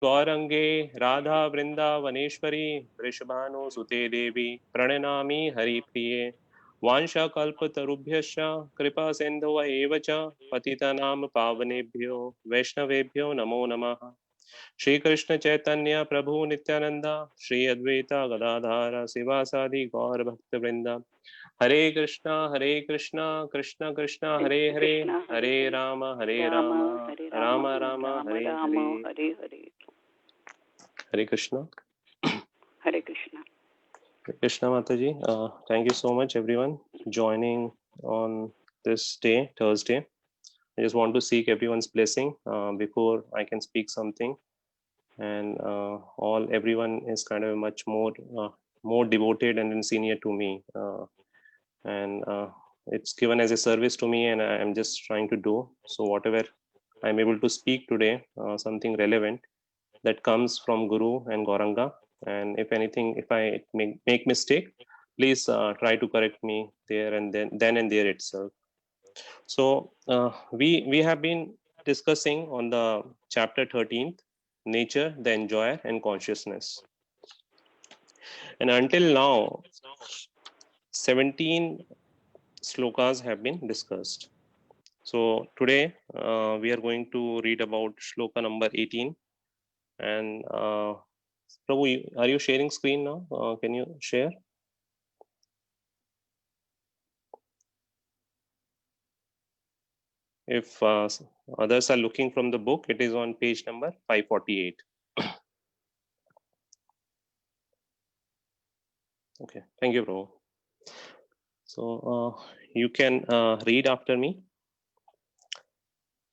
गौरंगे राधा वृंदावनेश्वरी वृषभानुसुते देवी प्रणनामि हरिप्रिये वाञ्छाकल्पतरुभ्यश्च कृपा सिन्धुव एव च पतितानां पावनेभ्यो वैष्णवेभ्यो नमो नमः। श्री कृष्ण चैतन्य प्रभु नित्यानंद श्री अद्वैता गदाधार शिवासादि गौर भक्त वृंदा हरे कृष्णा कृष्ण कृष्ण हरे हरे हरे राम हरे राम राम राम राम हरे राम हरे। हरे हरे। हरे कृष्णा। हरे Krishna. Krishna Mataji, thank you so much everyone joining on this day, Thursday. I just want to seek everyone's blessing before I can speak something. And all everyone is kind of much more devoted and senior to me, and it's given as a service to me, and I am just trying to do so whatever I'm able to speak today, something relevant that comes from Guru and Gauranga. And if anything, if I make mistake, please try to correct me there and then and there itself. So we have been discussing on the chapter 13th, nature, the enjoyer, and consciousness. And until now, 17 slokas have been discussed. So today we are going to read about shloka number 18. And Prabhu, are you sharing screen now? Can you share? If others are looking from the book, it is on page number 548. Okay, thank you, Prabhu. So you can read after me.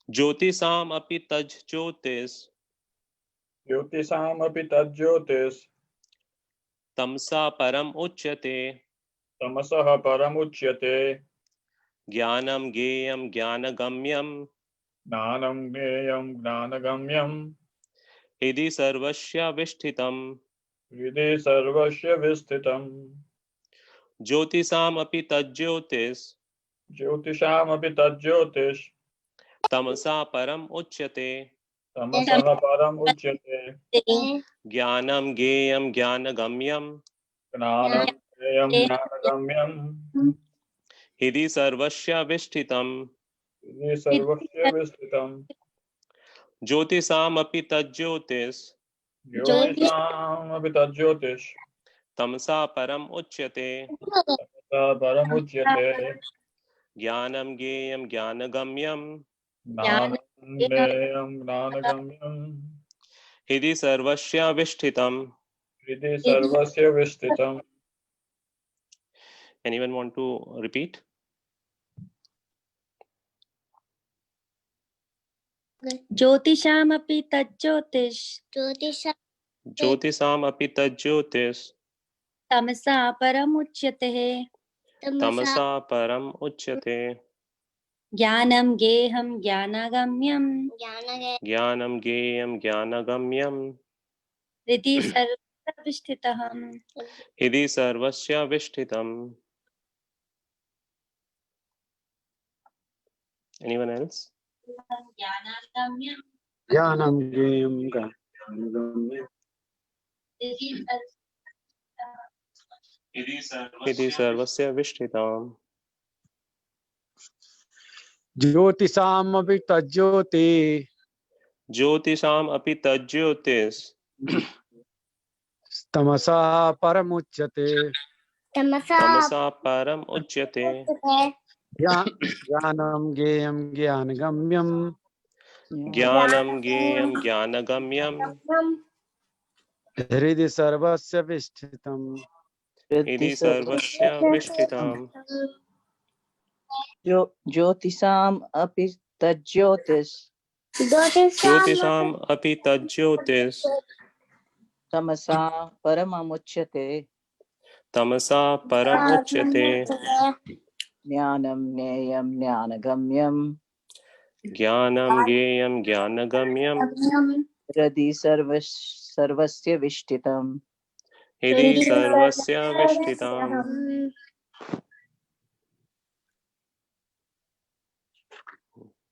Jyotisam api taj jyotis ज्योतिषामपि तज्ज्योतिस् tamsa param uchyate तमसः परमुच्यते jnanam geyam jnanagamyam ज्ञानं ज्ञेयं ज्ञानगम्यं hidi sarvasya vishtitam. हृदि सर्वस्य विस्थितम्। Jyotisam api taj jyotis ज्योतिषामपि तज्ज्योतिष् tamasa param uchyate तमसः परम् उच्यते jnanam geyam jnanagamyam ज्ञानं ज्ञेयं ज्ञानगम्यं hidi sarvasya vishtitam. हृदि सर्वस्य विस्थितम्। Jyotisam api taj jyotis ज्योतिषामपि तज्ज्योतिष् tamsa param uchyate तमसः परमुच्यते jnanam geyam jnanagamyam ज्ञानं ज्ञेयं ज्ञानगम्यं hidi sarvasya vishtitam. हृदि सर्वस्य विस्थितम्। Anyone want to repeat? ज्योतिषामपि तज्ज्योतिष Jyotisam api taj jyotis Tamsa परमुच्यते tamasa param uchyate ज्ञानं गेहं ज्ञानागम्यं jnanam geyam jnanagamyam हृदि सर्वस्थितः। hidi sarvasya vishtitam. Anyone else? ज्ञानागम्यं ज्ञानं ज्ञेयं ज्ञानगम्यं hidi sarvasya vishtitam. ज्योतिषामपि तज्ज्योति Jyotisam api taj jyotis तमसः परमुच्यते tamasa param uchyate ज्ञानं ज्ञेयं ज्ञानगम्यं jnanam geyam jnanagamyam हृदि सर्वस्य विष्ठितम्। hidi sarvasya vishtitam. ज्योतिषाम् अपि तज्ज्योतिस् Jyotisam api taj jyotis तमसा परममुच्यते tamasa param uchyate ज्ञानं ज्ञेयं ज्ञानगम्यं jnanam geyam jnanagamyam हृदि सर्वस्य विष्ठितम्। hidi sarvasya vishtitam.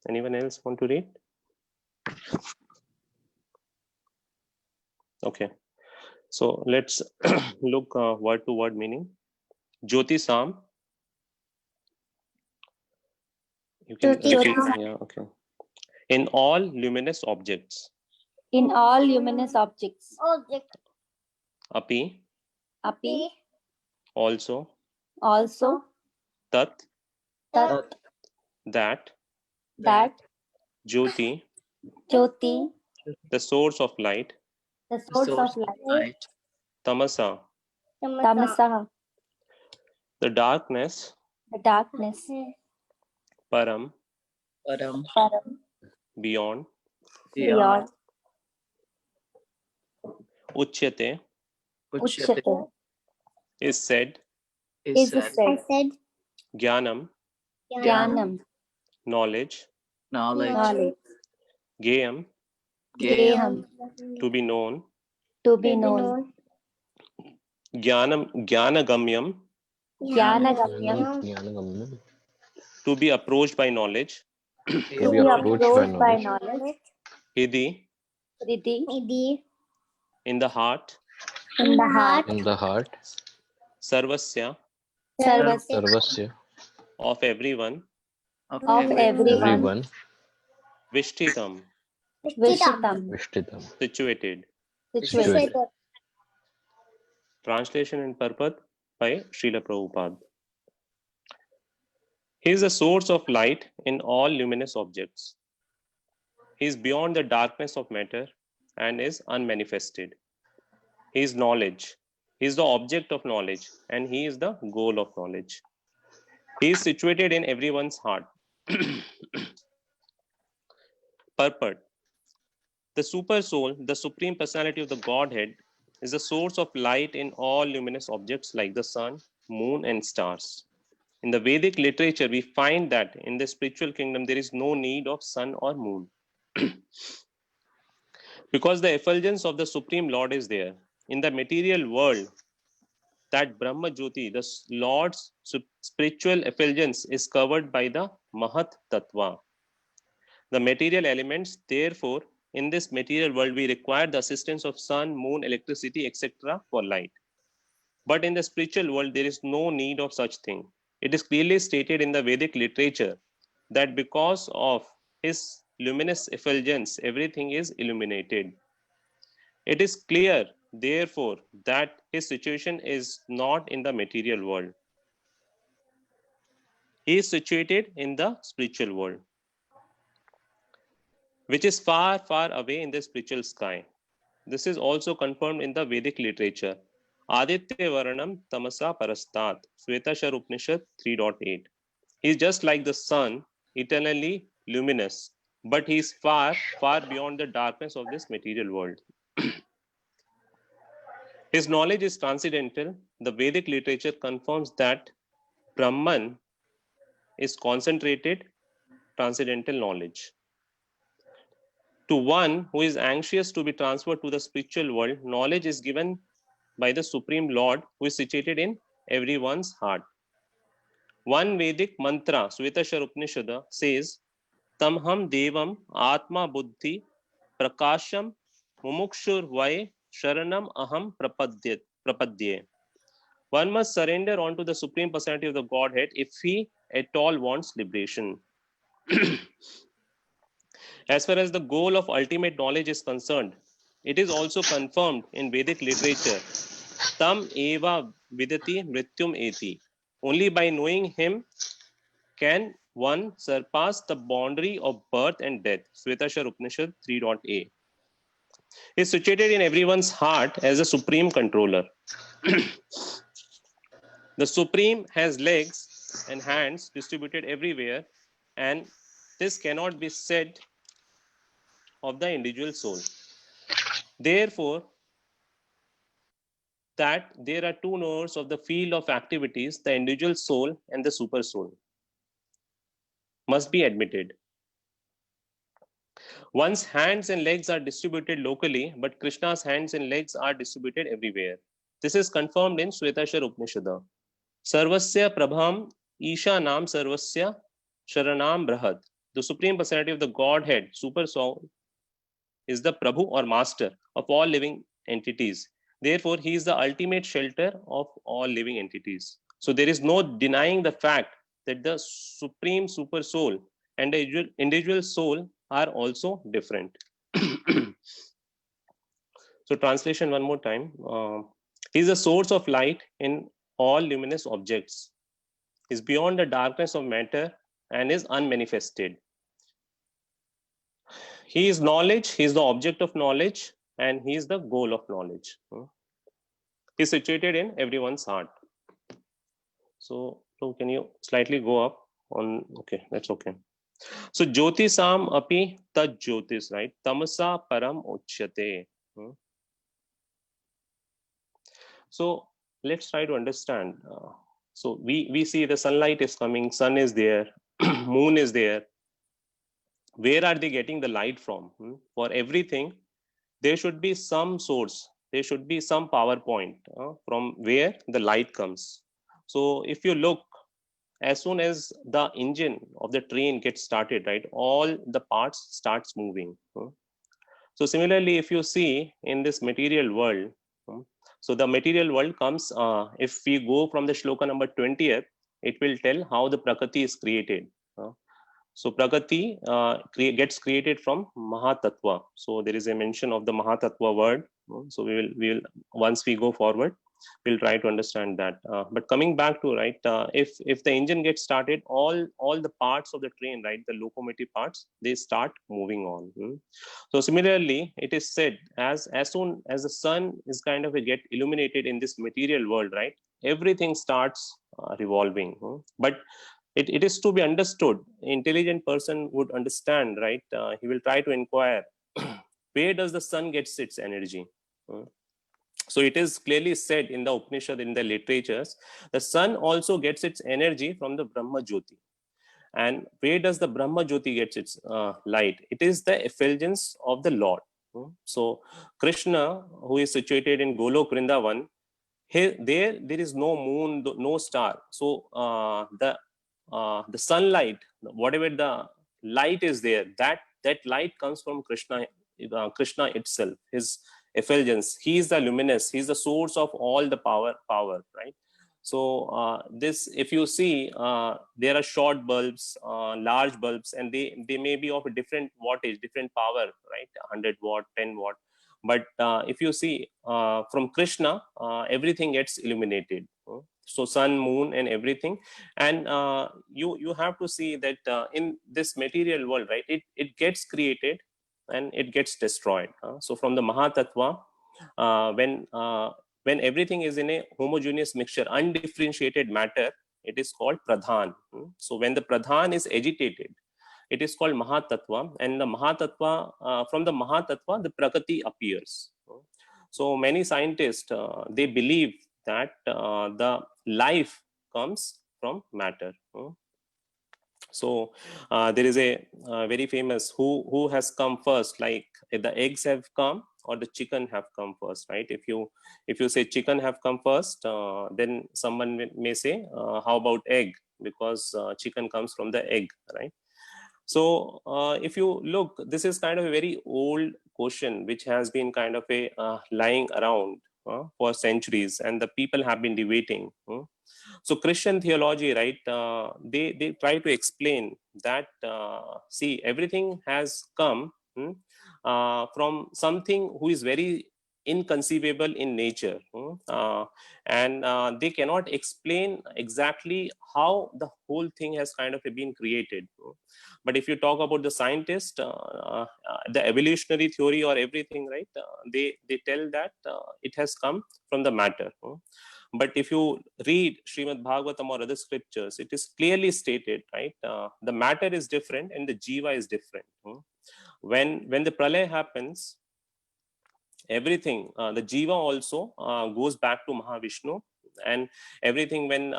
Anyone else want to read? Okay. So let's look word to word meaning. Jyoti Sam. You can Jyoti repeat. Sam. Yeah. Okay. In all luminous objects. In all luminous objects. Api. Api. Also. Also. Tat. Tat. That. That. Jyoti. Jyoti. The source of light. The source of light. Tamasa. Tamasa. The darkness. The darkness. Param. Param. Param. Beyond. Beyond. Uchyate. Uchyate. Is said. Is said. Jnanam. Jnanam. Knowledge. Knowledge. Gayam. Geham. To be known. To be known. Jnanagamyam. Jnanagamyam. To be approached by knowledge. To be approached by knowledge. Hidi. Riddhi. In the heart. In the heart. In the heart. Sarvasya. Sarvasya. Sarvasya. Of everyone. Of everyone. Everyone. Vishtitam. Vishtam. Vishtitam. Situated. Situated. Translation and purport by Srila Prabhupada. He is the source of light in all luminous objects. He is beyond the darkness of matter and is unmanifested. He is knowledge. He is the object of knowledge and he is the goal of knowledge. He is situated in everyone's heart. Purport. The super soul, the supreme personality of the Godhead, is the source of light in all luminous objects like the sun, moon, and stars. In the Vedic literature, we find that in the spiritual kingdom, there is no need of sun or moon. Because the effulgence of the Supreme Lord is there. In the material world, that Brahma Jyoti, the Lord's spiritual effulgence, is covered by the Mahat Tattva. The material elements, therefore, in this material world, we require the assistance of sun, moon, electricity, etc. for light. But in the spiritual world, there is no need of such thing. It is clearly stated in the Vedic literature that because of his luminous effulgence, everything is illuminated. It is clear, therefore, that his situation is not in the material world. He is situated in the spiritual world, which is far, far away in the spiritual sky. This is also confirmed in the Vedic literature. Aditya Varanam Tamasa Parastat, Shvetashar Upanishad 3.8. He is just like the sun, eternally luminous, but he is far, far beyond the darkness of this material world. His knowledge is transcendental. The Vedic literature confirms that Brahman is concentrated, transcendental knowledge. To one who is anxious to be transferred to the spiritual world, knowledge is given by the Supreme Lord who is situated in everyone's heart. One Vedic mantra, Shvetashar Upanishad, says, Tamham Devam Atma Buddhi Prakasham Mumukshur Vai Sharanam Aham Prapadye. One must surrender onto the Supreme Personality of the Godhead if he at all wants liberation. As far as the goal of ultimate knowledge is concerned, it is also confirmed in Vedic literature. Tam eva vidati mrityum eti. Only by knowing him can one surpass the boundary of birth and death. Shvetashar Upanishad 3.a. He is situated in everyone's heart as a supreme controller. The Supreme has legs and hands distributed everywhere, and this cannot be said of the individual soul. Therefore, that there are two knowers of the field of activities, the individual soul and the super soul, must be admitted. One's hands and legs are distributed locally, but Krishna's hands and legs are distributed everywhere. This is confirmed in Shvetashar Upanishad. Sarvasya Prabham Isha Nam Sarvasya Sharanam Brahad. The Supreme Personality of the Godhead, Super Soul, is the Prabhu or Master of all living entities. Therefore, he is the ultimate shelter of all living entities. So there is no denying the fact that the supreme super soul and the individual soul are also different. So translation one more time. He is the source of light in all luminous objects. He is beyond the darkness of matter and is unmanifested. He is knowledge, he is the object of knowledge, and he is the goal of knowledge. He is situated in everyone's heart. So can you slightly go up on, okay, that's okay. So Jyotisam api tad Jyotis, right? Tamasa param uchyate. So let's try to understand. So we see the sunlight is coming, sun is there, moon is there. Where are they getting the light from? For everything, there should be some source. There should be some power point from where the light comes. So if you look, as soon as the engine of the train gets started, right, all the parts starts moving. So similarly, if you see in this material world, so the material world comes, if we go from the shloka number 20th, it will tell how the Prakriti is created. So Prakriti gets created from Mahatattva. So there is a mention of the Mahatattva word. So we will once we go forward, we'll try to understand that. But coming back to, right, if the engine gets started, all the parts of the train, right, the locomotive parts, they start moving on. So similarly, it is said as soon as the sun is kind of get illuminated in this material world, right, everything starts revolving. But it is to be understood. Intelligent person would understand, right? He will try to inquire where does the sun gets its energy. So it is clearly said in the Upanishad, in the literatures, the sun also gets its energy from the Brahma Jyoti. And where does the Brahma Jyoti gets its light? It is the effulgence of the Lord. So Krishna, who is situated in Golok Vrindavan, there is no moon, no star. So the sunlight, whatever the light is there, that light comes from Krishna itself, his effulgence. He is the luminous, he is the source of all the power, right? So this, if you see, there are short bulbs, large bulbs, and they may be of a different wattage, different power, right? 100 watt, 10 watt. But if you see from Krishna, everything gets illuminated. So sun, moon, and everything. And you have to see that in this material world, right, it gets created and it gets destroyed. So from the Mahatattva, when everything is in a homogeneous mixture, undifferentiated matter, it is called Pradhan. So when the Pradhan is agitated, it is called Mahatattva, and the Mahatattva, from the Mahatattva, the Prakriti appears. So many scientists, they believe that the life comes from matter. So there is a very famous, who has come first, like the eggs have come or the chicken have come first, right? If you say chicken have come first, then someone may say, how about egg? Because chicken comes from the egg, right? So if you look, this is kind of a very old question which has been kind of a lying around for centuries, and the people have been debating. So Christian theology, right, they try to explain that, see, everything has come from something who is very inconceivable in nature, and they cannot explain exactly how the whole thing has kind of been created. But if you talk about the scientist, the evolutionary theory or everything, right, they tell that it has come from the matter. But if you read Srimad Bhagavatam or other scriptures, it is clearly stated, right, the matter is different and the jiva is different. When the pralaya happens, everything, the jiva also goes back to Mahavishnu, and everything when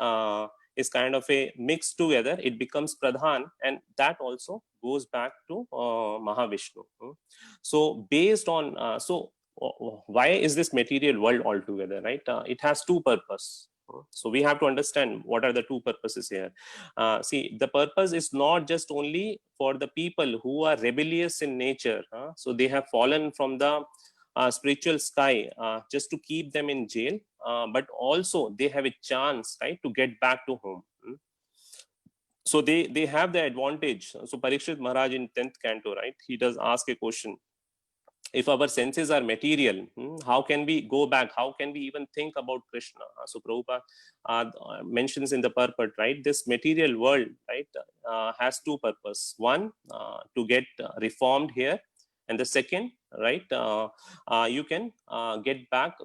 is kind of a mixed together, it becomes Pradhan, and that also goes back to Mahavishnu. So based on, so why is this material world altogether, right? It has two purposes. So we have to understand what are the two purposes here. See, the purpose is not just only for the people who are rebellious in nature. So they have fallen from the spiritual sky just to keep them in jail, but also they have a chance, right, to get back to home. So they have the advantage. So Parikshit Maharaj in 10th canto, right, he does ask a question: if our senses are material, how can we go back? How can we even think about Krishna? So Prabhupada mentions in the purport, right, this material world, right, has two purposes. One, to get reformed here, and the second, right, you can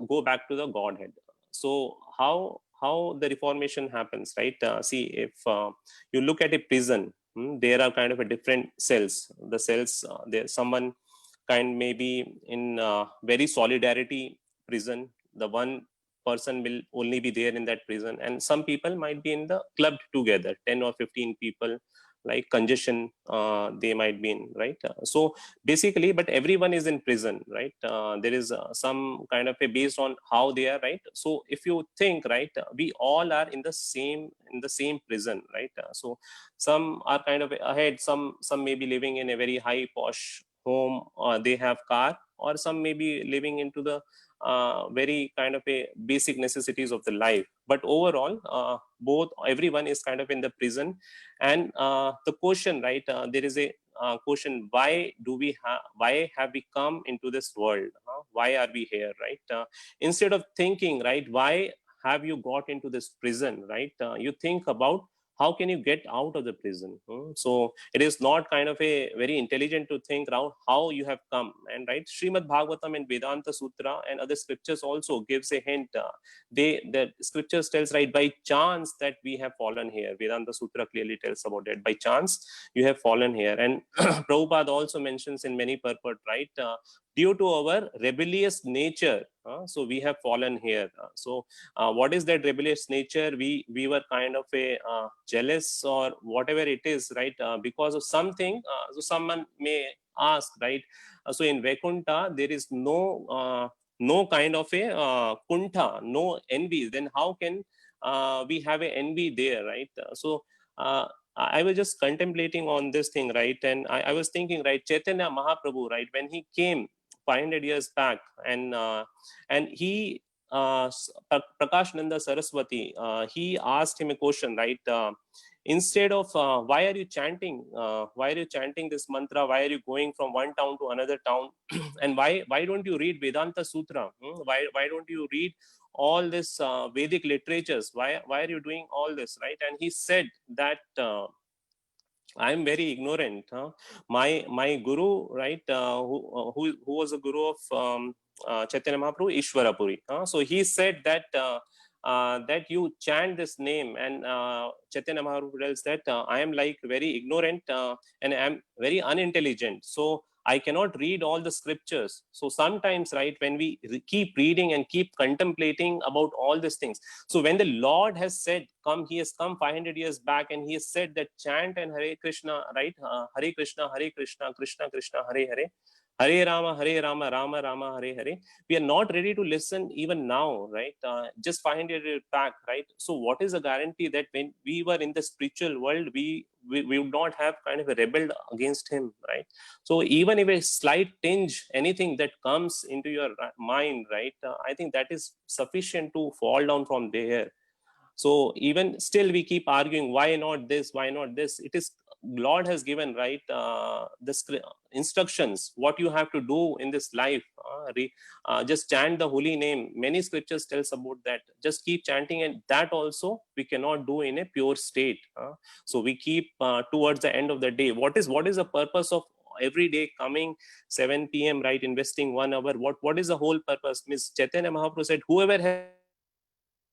go back to the Godhead. So how the reformation happens, right? See, if you look at a prison, there are kind of a different cells. The cells, there someone kind may be in very solidarity prison. The one person will only be there in that prison, and some people might be in the clubbed together, 10 or 15 people, like congestion they might be in, right? So basically, but everyone is in prison, right? There is some kind of a based on how they are, right? So if you think, right, we all are in the same prison, right? So some are kind of ahead, some may be living in a very high posh home, or they have car, or some may be living into the very kind of a basic necessities of the life. But overall, everyone is kind of in the prison. And the question, right, there is a question: why have we come into this world? Why are we here, right? Instead of thinking, right, why have you got into this prison, right, you think about how can you get out of the prison. So it is not kind of a very intelligent to think around how you have come. And right, Srimad Bhagavatam and Vedanta Sutra and other scriptures also gives a hint. The scriptures tells, right, by chance that we have fallen here. Vedanta Sutra clearly tells about it. By chance you have fallen here. And Prabhupada also mentions in many purport, right, due to our rebellious nature, so we have fallen here. So what is that rebellious nature? We were kind of a jealous or whatever it is, right, because of something. So someone may ask, right, so in Vaikuntha there is no kind of a kunta, no envy. Then how can we have a envy there, right? So I was just contemplating on this thing, right, and I was thinking, right, Chaitanya Mahaprabhu, right, when he came 500 years back, and he Prakash Nanda Saraswati, he asked him a question, right? Instead of why are you chanting? Why are you chanting this mantra? Why are you going from one town to another town? And why don't you read Vedanta Sutra? Why don't you read all this Vedic literatures? Why are you doing all this, right? And he said that I'm very ignorant. My guru, right, who was a guru of Chaitanya Mahaprabhu, Ishwara Puri. So he said that that you chant this name, and Chaitanya Mahaprabhu tells that I am like very ignorant and I am very unintelligent. So I cannot read all the scriptures. So sometimes, right, when we keep reading and keep contemplating about all these things, so when the Lord has said, come, he has come 500 years back, and he has said that chant and Hare Krishna, right? Hare Krishna, Krishna Krishna, Hare Hare. Hare Rama, Rama Rama, Hare Hare. We are not ready to listen even now, right? Just 500 years back, right? So what is the guarantee that when we were in the spiritual world, we would not have kind of a rebelled against him, right? So even if a slight tinge, anything that comes into your mind, right, I think that is sufficient to fall down from there. So even still we keep arguing, why not this, why not this? It is Lord has given, right, the instructions what you have to do in this life. Just chant the holy name. Many scriptures tells about that. Just keep chanting, and that also we cannot do in a pure state. So we keep towards the end of the day, what is the purpose of every day coming 7 p.m., right, investing 1 hour? What is the whole purpose? Miss Chaitanya Mahaprabhu said, whoever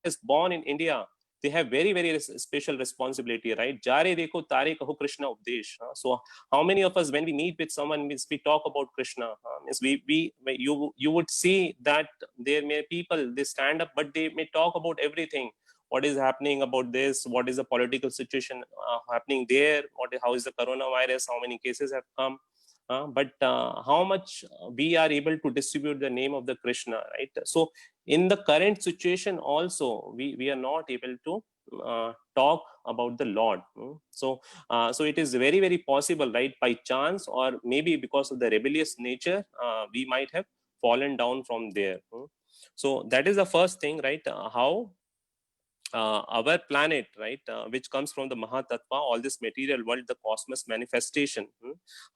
is born in India, they have very, very special responsibility, right? Jare dekho tare kaho Krishna updesh. So how many of us, when we meet with someone, means we talk about Krishna, means you would see that there may people, they stand up, but they may talk about everything. What is happening about this? What is the political situation happening there? How is the coronavirus? How many cases have come? But how much we are able to distribute the name of the Krishna, right? So in the current situation also, we are not able to talk about the Lord. So it is very, very possible, right, by chance or maybe because of the rebellious nature, we might have fallen down from there. So that is the first thing, right? How our planet, right, which comes from the Mahatattva, all this material world, the cosmos manifestation,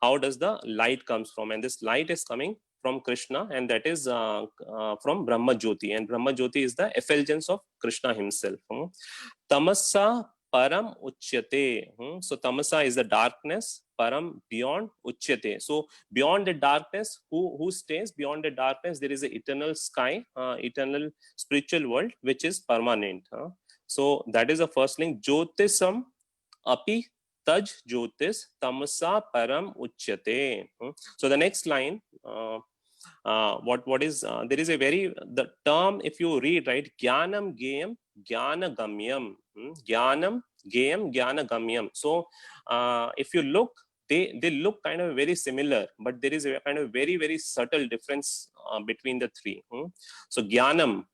how does the light comes from? And this light is coming from Krishna, and that is from Brahma Jyoti, and Brahma Jyoti is the effulgence of Krishna himself. Tamasa param uchyate. So tamasa is the darkness, param beyond, uchyate. So beyond the darkness, who stays beyond the darkness? There is an eternal sky, eternal spiritual world, which is permanent. So that is the first link. Jyotisam api taj jyotis tamasa param uchyate. So the next line, what is there is a very, the term, if you read, right, jnanam geyam jnana gamyam, jnanam geyam jnana gamyam. So if you look, they look kind of very similar, but there is a kind of very, very subtle difference between the three. So jnanam,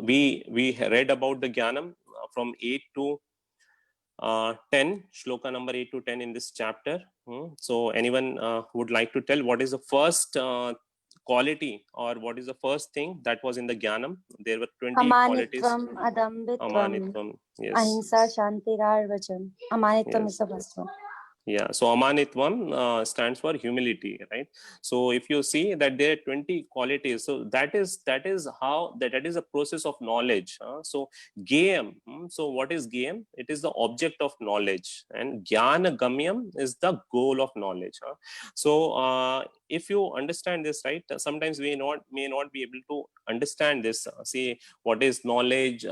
we read about the jnanam from 8 to 10, shloka number 8 to 10 in this chapter. So anyone would like to tell what is the first quality, or what is the first thing that was in the jnanam? There were 20 qualities. Amanitvam, adambitvam, Amanitvam, yes. ahimsa, shantirarvacham. Amanitvam Yes. is the first one. Yeah, so amanitvam stands for humility, right? So if you see that there are 20 qualities, so that is how that is a process of knowledge. So gayam, so what is gayam? It is the object of knowledge, and jnana gamyam is the goal of knowledge. So if you understand this, right, sometimes we may not be able to understand this. See, what is knowledge,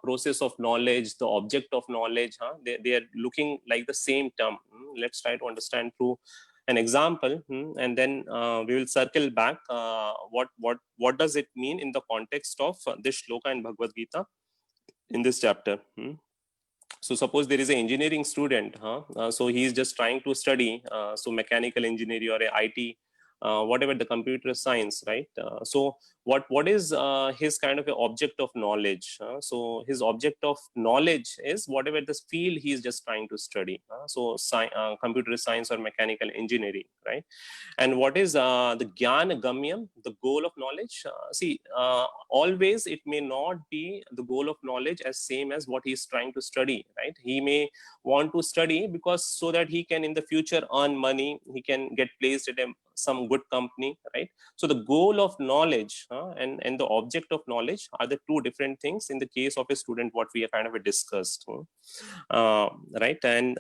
process of knowledge, the object of knowledge, they are looking like the same term. Let's try to understand through an example, and then we will circle back what does it mean in the context of this shloka in Bhagavad Gita in this chapter. So suppose there is an engineering student, so he is just trying to study so mechanical engineering or a IT, whatever the computer science, right? So what is his kind of a object of knowledge? So his object of knowledge is whatever this field he is just trying to study. So computer science or mechanical engineering, right? And what is the jnana gamyam, the goal of knowledge? See, always it may not be the goal of knowledge as same as what he is trying to study, right? He may want to study because so that he can in the future earn money, he can get placed at some good company, right? So the goal of knowledge and the object of knowledge are the two different things in the case of a student, what we have kind of discussed, right? And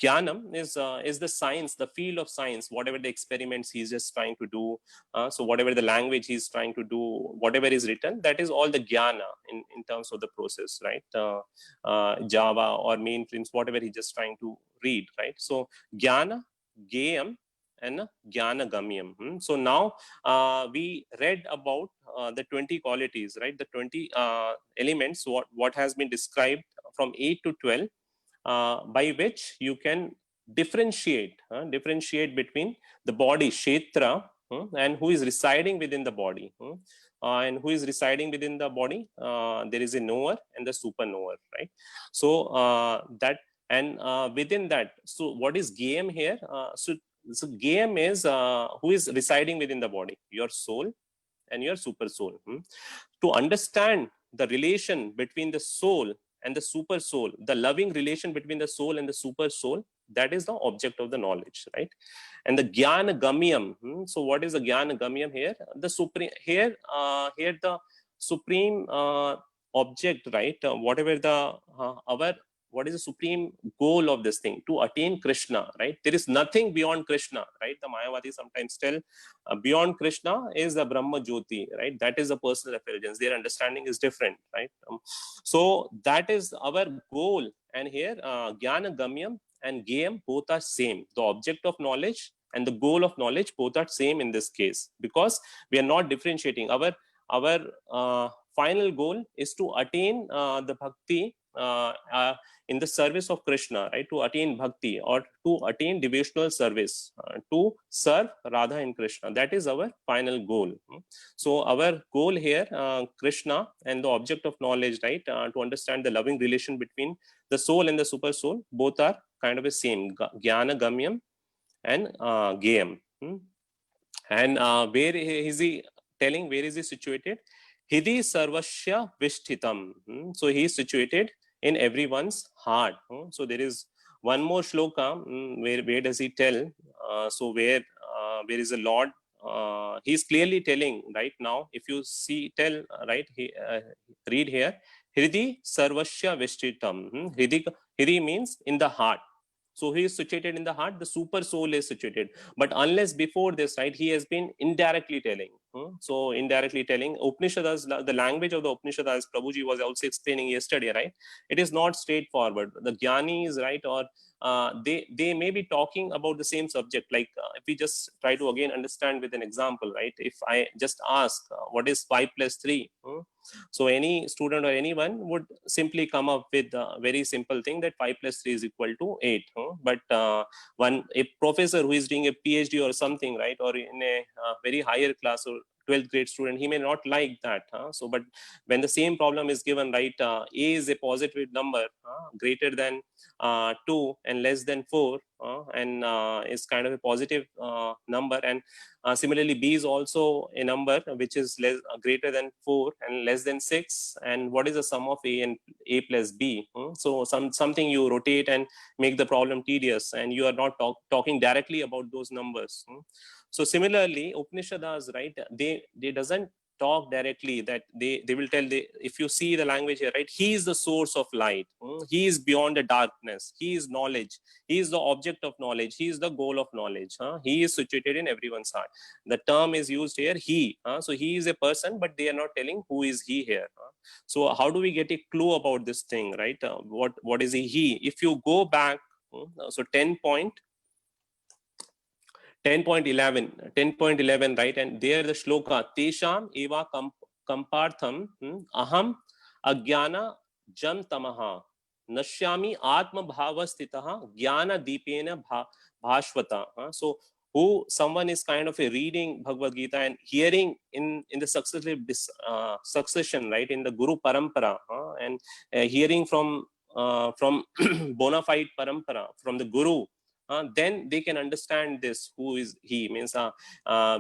jnanam is the science, the field of science, whatever the experiments he's just trying to do. So whatever the language he's trying to do, whatever is written, that is all the jnana in terms of the process, right? Java or mainframes, whatever he's just trying to read, right? So jnana, gayam, and jnana gamyam. So now we read about the 20 qualities, right? The 20 elements, what has been described from 8 to 12, by which you can differentiate between the body, kshetra, and who is residing within the body. And who is residing within the body? There is a knower and the superknower, right? So that, and within that, so what is game here? So game is who is residing within the body? Your soul and your super soul. To understand the relation between the soul and the super soul, the loving relation between the soul and the super soul, that is the object of the knowledge, right? And the jnana gamyam. So what is the jnana gamyam here? The supreme here, here the supreme object, right? Whatever the our, what is the supreme goal of this thing? To attain Krishna, right? There is nothing beyond Krishna, right? The Mayavadi sometimes tell beyond Krishna is the Brahma Jyoti, right? That is the personal effulgence. Their understanding is different, right? So that is our goal. And here jnana gamyam and gayam both are same. The object of knowledge and the goal of knowledge both are same in this case, because we are not differentiating. Our final goal is to attain the bhakti in the service of Krishna, right? To attain bhakti or to attain devotional service, to serve Radha and Krishna. That is our final goal. So our goal here, Krishna and the object of knowledge, right? To understand the loving relation between the soul and the super soul, both are kind of the same, jnana gamyam and gayam. And where is he telling? Where is he situated? Hidi sarvasya vishtitam. So he is situated in everyone's heart. So there is one more shloka. Where does he tell? So where is the Lord? He is clearly telling right now. If you see, tell right. Read here. Hridi sarvasya vishtitam. Hridi means in the heart. So he is situated in the heart. The super soul is situated. But unless before this, right, he has been indirectly telling. So indirectly telling Upanishads, the language of the Upanishads, Prabhuji was also explaining yesterday, right? It is not straightforward. The Jnanis, right, or they may be talking about the same subject. Like if we just try to again understand with an example, right? If I just ask what is 5 plus 3, so any student or anyone would simply come up with a very simple thing that 5 plus 3 is equal to 8. But a professor who is doing a PhD or something, right, or in a very higher class or 12th grade student, he may not like that. So, but when the same problem is given, right, A is a positive number greater than 2 and less than 4, and is kind of a positive number, and similarly B is also a number which is greater than 4 and less than 6, and what is the sum of A and A plus B? So something you rotate and make the problem tedious, and you are not talking directly about those numbers. So similarly Upanishads, right, they doesn't talk directly, that they will tell, if you see the language here, right, he is the source of light, he is beyond the darkness, he is knowledge, he is the object of knowledge, he is the goal of knowledge, he is situated in everyone's heart. The term is used here, he, so he is a person, but they are not telling who is he here. So how do we get a clue about this thing, right? What is he? If you go back, so 10.11, right, and there the shloka tesham eva kampartham aham agyana jam tamaha nashyami atma bhavastitaha jnana deepena bhashvata. So who someone is kind of a reading Bhagavad Gita and hearing in the succession, right, in the Guru Parampara, and hearing from bona fide parampara, from the Guru, then they can understand this, who is he, means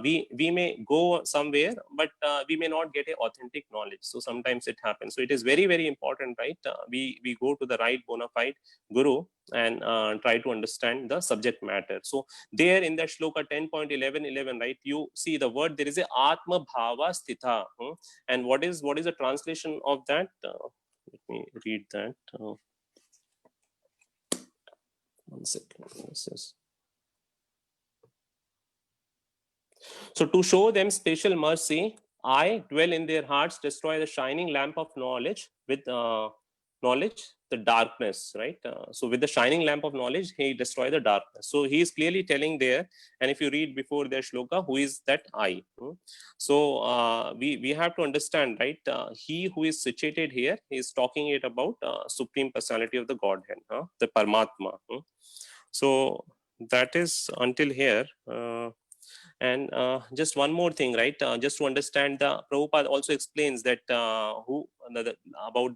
we may go somewhere, but we may not get a authentic knowledge. So sometimes it happens. So it is very, very important, right, we go to the right bona fide Guru and try to understand the subject matter. So there in that shloka 10.11, right, you see the word, there is a atma bhava sthita, and what is the translation of that? Let me read that. One second. So to show them special mercy, I dwell in their hearts, destroy the shining lamp of knowledge with knowledge, the darkness, right? So with the shining lamp of knowledge, he destroy the darkness. So he is clearly telling there, and if you read before their shloka, who is that I? So we have to understand, right? He who is situated here is talking it about Supreme Personality of the Godhead, the Paramatma. So that is until here. And just one more thing, right? Just to understand, the Prabhupada also explains that about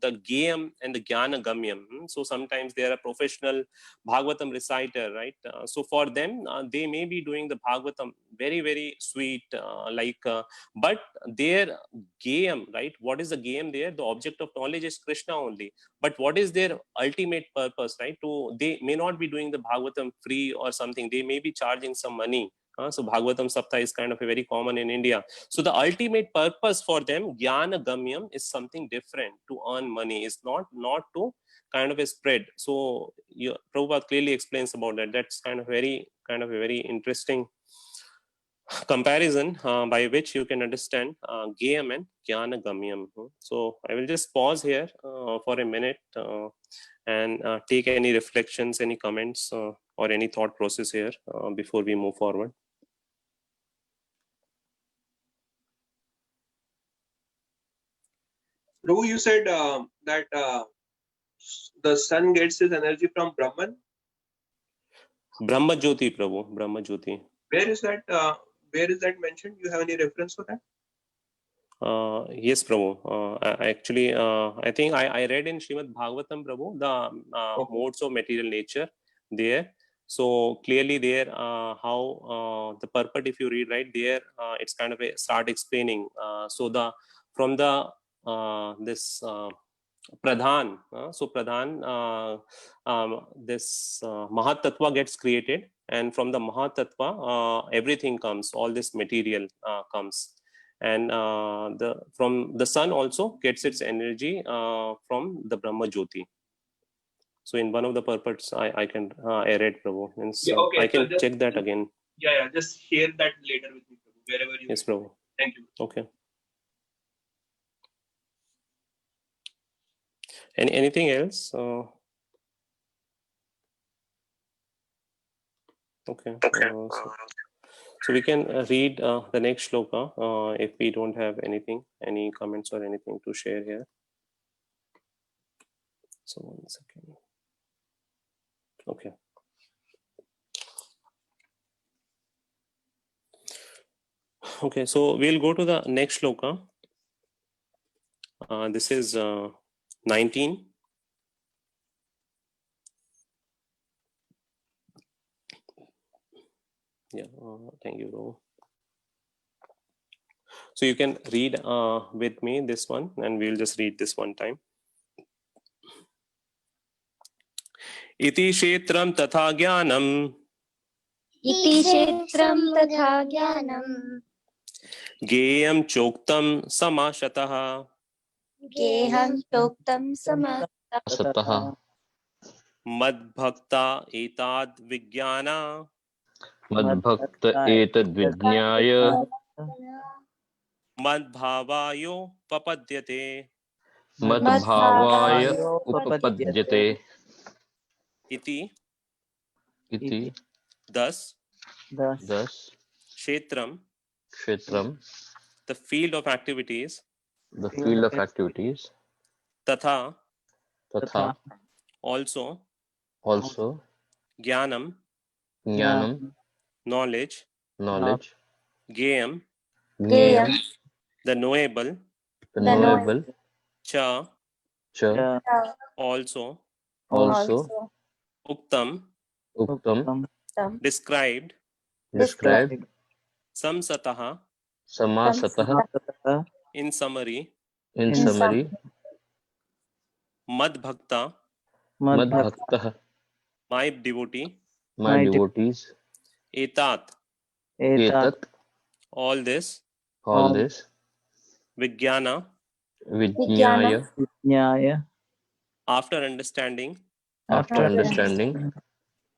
the Gayam and the Jnana Gamyam. So sometimes they are a professional Bhagavatam reciter, right? So for them, they may be doing the Bhagavatam very, very sweet, but their Gayam, right? What is the Gayam there? The object of knowledge is Krishna only. But what is their ultimate purpose, right? They may not be doing the Bhagavatam free or something. They may be charging some money. So Bhagavatam Sapta is kind of a very common in India. So the ultimate purpose for them, Jnana Gamyam, is something different, to earn money. It's not to kind of a spread. So Prabhupada clearly explains about that. That's kind of a very interesting comparison by which you can understand Gayam and Jnana Gamyam. So I will just pause here for a minute and take any reflections, any comments, or any thought process here before we move forward. Prabhu, you said that the sun gets his energy from Brahman. Brahma Jyoti, Prabhu. Brahma Jyoti. Where is that? Where is that mentioned? You have any reference for that? Yes, Prabhu. Actually, I think I read in Srimad Bhagavatam, Prabhu, the modes of material nature there. So clearly there, how the purport, if you read right there, it's kind of a start explaining. So the from the this Pradhan, so Pradhan, this Mahat Tattva gets created, and from the Mahat Tattva, everything comes, all this material comes, and from the sun also gets its energy from the Brahma Jyoti. So in one of the purports, I can read, Prabhu. Means, Yeah, okay, I so can just- check that again. Yeah, just share that later with me, Prabhu, wherever you. Yes, Prabhu. Thank you. Okay. Anything else? Okay. So we can read the next shloka if we don't have anything, any comments or anything to share here. So 1 second. Okay. Okay, so we'll go to the next shloka. This is 19. Yeah, thank you, Bro. So you can read with me this one, and we'll just read this one time. Iti kshetram tatha jnanam इति क्षेत्रं तथा ज्ञानं गेयं चोक्तं समाशतः गेहं चोक्तं सतः मद्भक्ता एताद् विज्ञाना मद्भक्त एतद्विज्ञाय मद्भावायो पपद्यते. मद्भावाय उपपद्यते इति इति thus thus kshetram, kshetram, the field of activities, the field of activities, tatha, tatha also also jnanam, jnanam, knowledge, knowledge, geyam, gneyam, the knowable, the knowable, cha, cha, also also uktam, uktam, described, described, samsataha, samasatah, in summary, in summary, madbhakta, madbhaktah, my devotee, my devotees, etat, etat, all this, all this, vijnana, vijnaya, Nyaya. after understanding, after understanding,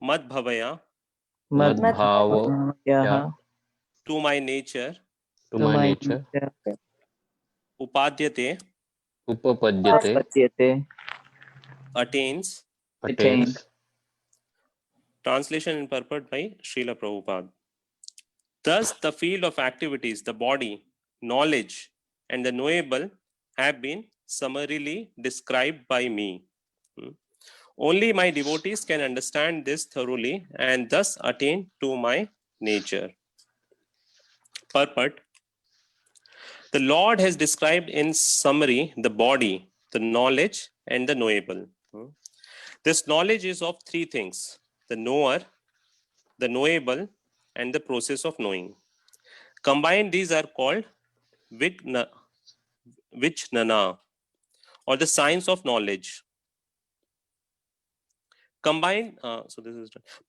madbhavaya, madbhava, Yaha. to my nature, to my nature, upadhyate, upapadyate, Padyate. attains. attains. Translation and purport by Srila Prabhupada. Thus, the field of activities, the body, knowledge, and the knowable have been summarily described by me. Only my devotees can understand this thoroughly and thus attain to my nature. Purport. The Lord has described in summary the body, the knowledge, and the knowable. This knowledge is of three things: the knower, the knowable, and the process of knowing. Combined, these are called Vijnana, or the science of knowledge. Combined,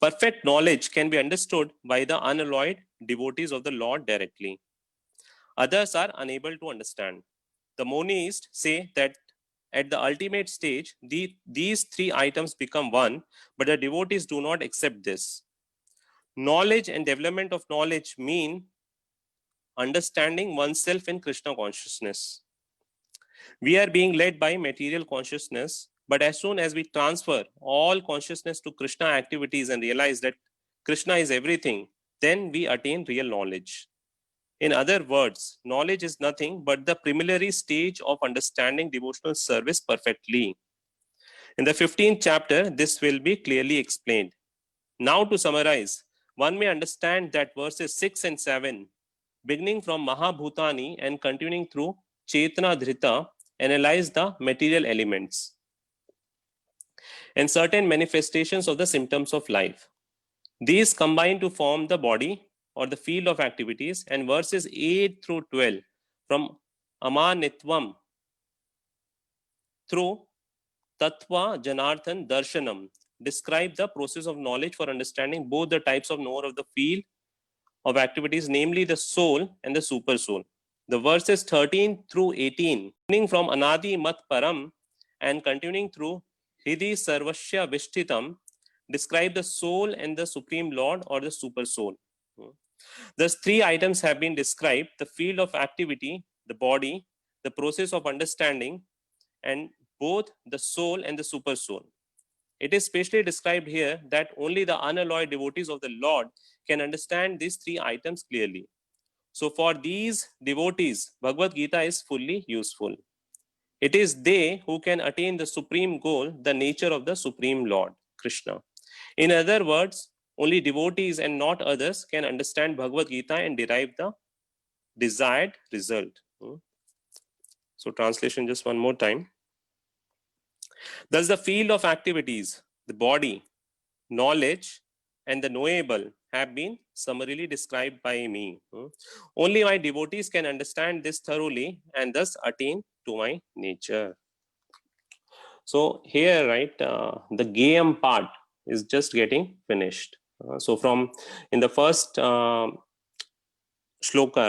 perfect knowledge can be understood by the unalloyed devotees of the Lord directly. Others are unable to understand. The monists say that at the ultimate stage, these three items become one, but the devotees do not accept this. Knowledge and development of knowledge mean understanding oneself in Krishna consciousness. We are being led by material consciousness, but as soon as we transfer all consciousness to Krishna activities and realize that Krishna is everything, then we attain real knowledge. In other words, knowledge is nothing but the preliminary stage of understanding devotional service perfectly. In the 15th chapter, this will be clearly explained. Now to summarize, one may understand that verses 6 and 7, beginning from Mahabhutani and continuing through Chetana Dhrita, analyze the material elements and certain manifestations of the symptoms of life. These combine to form the body or the field of activities, and verses 8 through 12 from Amanitvam through Tattva Janarthan Darshanam describe the process of knowledge for understanding both the types of knower of the field of activities, namely the soul and the super soul. The verses 13 through 18, beginning from Anadi Mat Param and continuing through Hidi Sarvasya Vishtitam, describe the soul and the supreme lord or the super soul. Thus, three items have been described: the field of activity, the body, the process of understanding, and both the soul and the super soul. It is specially described here that only the unalloyed devotees of the Lord can understand these three items clearly. So for these devotees, Bhagavad Gita is fully useful. It is they who can attain the supreme goal, the nature of the supreme Lord, Krishna. In other words, only devotees and not others can understand Bhagavad Gita and derive the desired result. So translation just one more time. Thus the field of activities, the body, knowledge, and the knowable have been summarily described by me. Only my devotees can understand this thoroughly and thus attain to my nature. So here, right, the Gayam part is just getting finished. So from in the first shloka,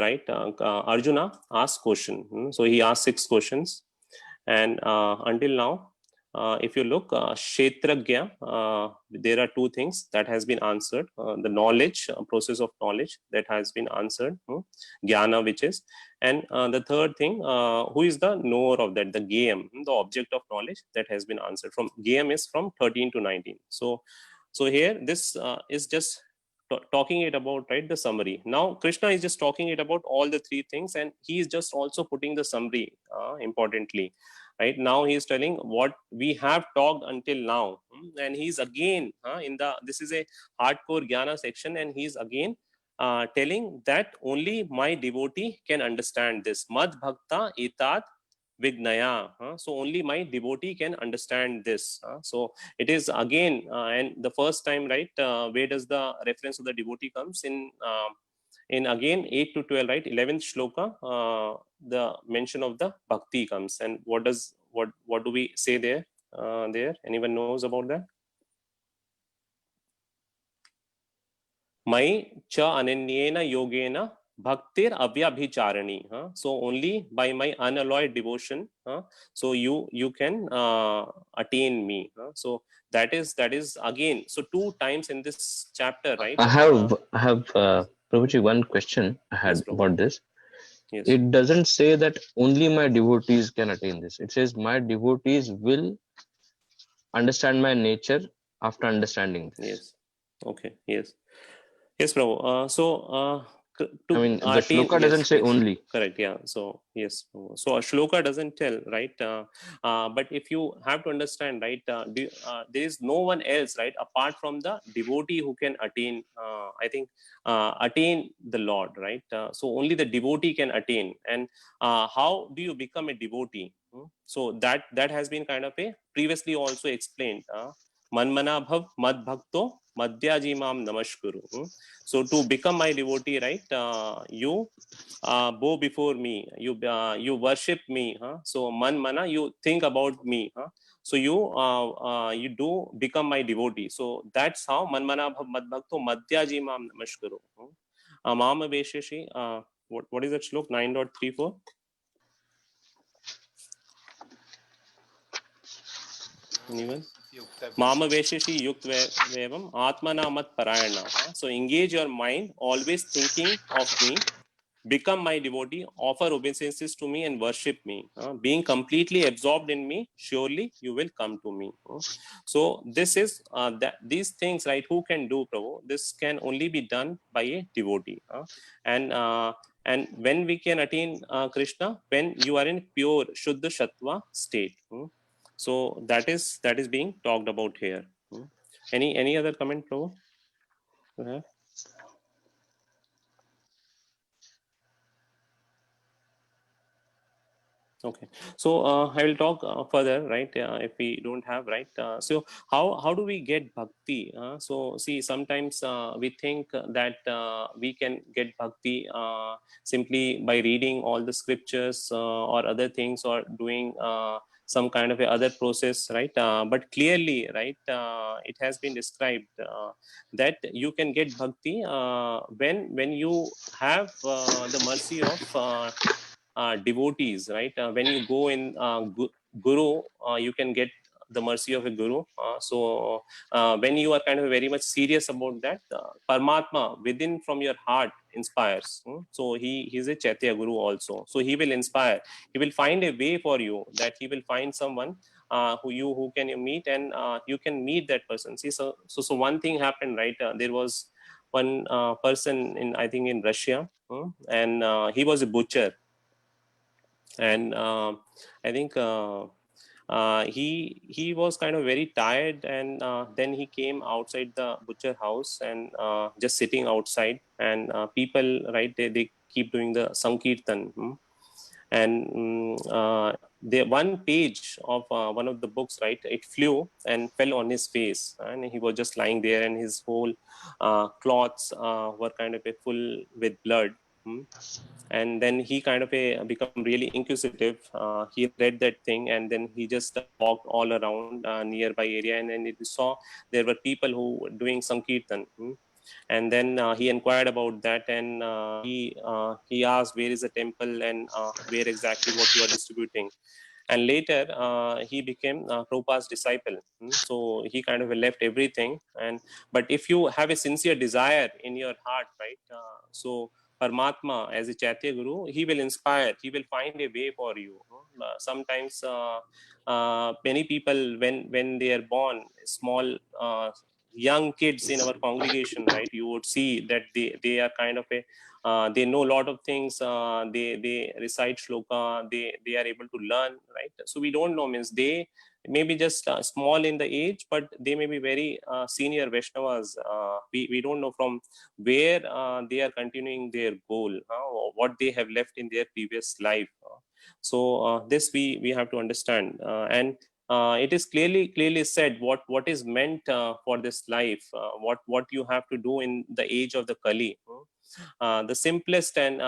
right, Arjuna asked question. So he asked 6 questions, and until now, if you look, Kshetragya, there are 2 things that has been answered. The knowledge, process of knowledge, that has been answered. Jnana, which is, and the third thing, who is the knower of that, the Gayam, the object of knowledge, that has been answered. From Gayam is from 13 to 19. So here this is just talking it about, right, the summary. Now Krishna is just talking it about all the 3 things, and he is just also putting the summary importantly. Right now he is telling what we have talked until now, and he's again in the, this is a hardcore jnana section, and he's again telling that only my devotee can understand this. Mad bhakta etat vignaya. So only my devotee can understand this. So it is again, and the first time, right, where does the reference of the devotee comes in again 8 to 12, right, 11th shloka, the mention of the bhakti comes. And what do we say there? There, anyone knows about that? Mai cha ananyena yogena bhaktir avyabhicharani. So only by my unalloyed devotion, so you can attain me. So that is again, so 2 times in this chapter, right? I have Prabhuji, one question I had Yes, Prabhu. about this. Yes. It doesn't say that only my devotees can attain this. It says my devotees will understand my nature after understanding this. Yes. Okay. Yes. Yes, Prabhu. To I mean, the attain, shloka doesn't say only. Correct. Yeah. So yes. So a shloka doesn't tell, right? But if you have to understand, right, there is no one else, right, apart from the devotee who can attain. I think attain the Lord, right? So only the devotee can attain. And how do you become a devotee? So that has been kind of a previously also explained. Manmana bhav mad bhakto madhyaji mam namaskuru. So to become my devotee, right, you bow before me, you worship me. So man mana, you think about me. So you do become my devotee. So that's how man mana bhav mad bhakto madhyaji mam namaskuru. Mama vesheshi. What is that shlok? 9.34. Anyone? Mama Vesheshi Yuktvevam Atmana Mat Parayana. So engage your mind, always thinking of me, become my devotee, offer obeisances to me and worship me. Being completely absorbed in me, surely you will come to me. So this is that these things, right? Who can do, Prabhu? This can only be done by a devotee. And when we can attain Krishna, when you are in pure Shuddha Sattva state. So that is being talked about here. Any other comment, Prabhu? Okay, so I will talk further, right? If we don't have, right? So how do we get bhakti? So see, sometimes we think that we can get bhakti simply by reading all the scriptures or other things, or doing some kind of a other process, right? But clearly, right, it has been described that you can get bhakti when you have the mercy of devotees, right? When you go in guru, you can get the mercy of a guru. When you are kind of very much serious about that, Paramatma within from your heart inspires. So he's a Chaitya Guru also. So he will inspire. He will find a way for you, that he will find someone who can you meet, and you can meet that person. See, so one thing happened, right? There was one person in, I think, in Russia, and he was a butcher, and I think he was kind of very tired, and then he came outside the butcher house, and just sitting outside, and people, right, they keep doing the sankirtan, and the one page of one of the books, right, it flew and fell on his face, and he was just lying there, and his whole cloths were kind of full with blood. And then he kind of become really inquisitive. He read that thing, and then he just walked all around nearby area, and then he saw there were people who were doing sankirtan. And then he inquired about that, and he asked, where is the temple, and where exactly what you are distributing. And later he became Prabhupada's disciple. So he kind of left everything. And but if you have a sincere desire in your heart, right, so Paramatma, as a Chaitya Guru, he will inspire, he will find a way for you. Sometimes many people, when they are born small, young kids in our congregation, right, you would see that they are kind of a they know a lot of things. They recite shloka. They are able to learn, right? So we don't know, means they may be just small in the age, but they may be very senior Vaishnavas. We don't know from where they are continuing their goal, or what they have left in their previous life. So this we have to understand, and it is clearly said what is meant for this life, what you have to do in the age of the Kali. The simplest and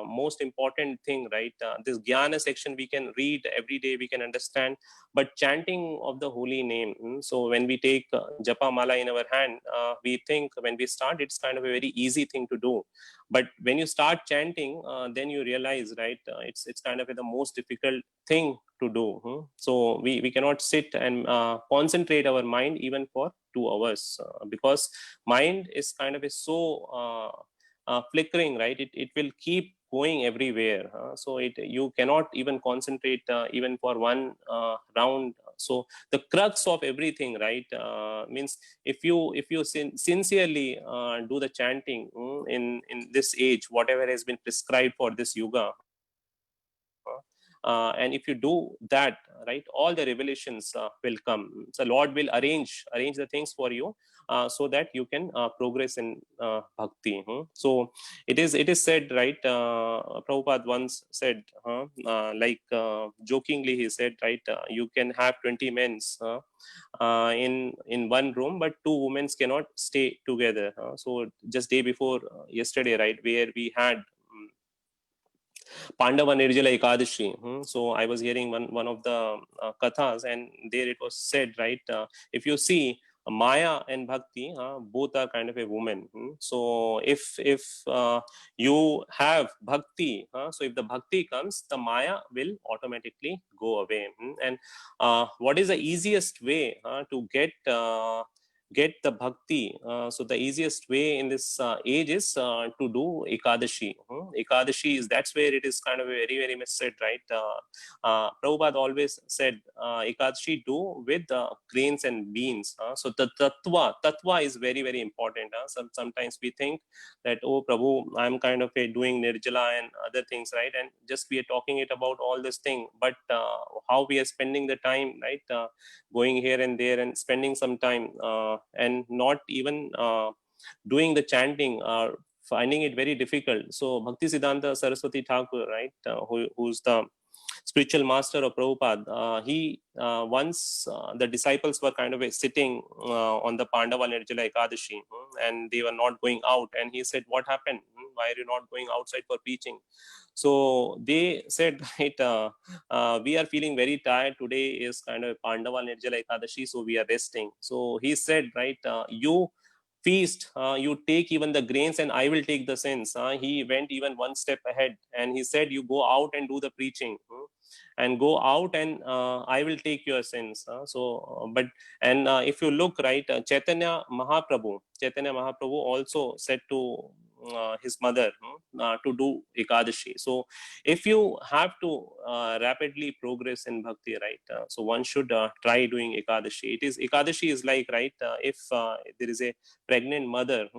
most important thing, right? This jnana section we can read every day, we can understand, but chanting of the holy name. So when we take japa mala in our hand, we think when we start, it's kind of a very easy thing to do. But when you start chanting, then you realize, right, it's kind of the most difficult thing to do. So we cannot sit and concentrate our mind even for 2 hours, because mind is kind of flickering, right? It will keep going everywhere. So you cannot even concentrate even for one round. So the crux of everything, right, means if you sincerely do the chanting in this age, whatever has been prescribed for this yuga, and if you do that, right, all the revelations will come. So Lord will arrange the things for you, so that you can progress in bhakti. So it is said, right, Prabhupada once said, jokingly he said, right, you can have 20 men in one room, but 2 women cannot stay together. So just day before yesterday, right, where we had Pandava Nirjala Ekadashi. So I was hearing one of the kathas, and there it was said, right, if you see Maya and Bhakti, both are kind of a woman. So if you have Bhakti, so if the Bhakti comes, the Maya will automatically go away. And what is the easiest way to get the bhakti? So the easiest way in this age is to do Ekadashi. Ekadashi is, that's where it is kind of very very much said, right? Prabhupada always said Ekadashi do with grains and beans. So the tattva is very very important. Sometimes we think that, oh Prabhu, I'm kind of doing Nirjala and other things, right? And just we are talking it about all this thing, but how we are spending the time, right? Going here and there and spending some time, and not even doing the chanting, or finding it very difficult. So Bhakti Siddhanta Saraswati Thakur, right, who's the spiritual master of Prabhupada, he once the disciples were kind of sitting on the Pandava Nirjala Ekadashi, and they were not going out, and he said, what happened? Why are you not going outside for preaching? So they said, right, we are feeling very tired. Today is kind of Pandava Nirjala Ekadashi, so we are resting. So he said, right, you feast, you take even the grains and I will take the sins. He went even one step ahead and he said, you go out and do the preaching, and go out and I will take your sins. If you look, right, Chaitanya Mahaprabhu also said to his mother to do Ekadashi. So if you have to rapidly progress in bhakti, right, so one should try doing Ekadashi. Ekadashi is like, right, if there is a pregnant mother,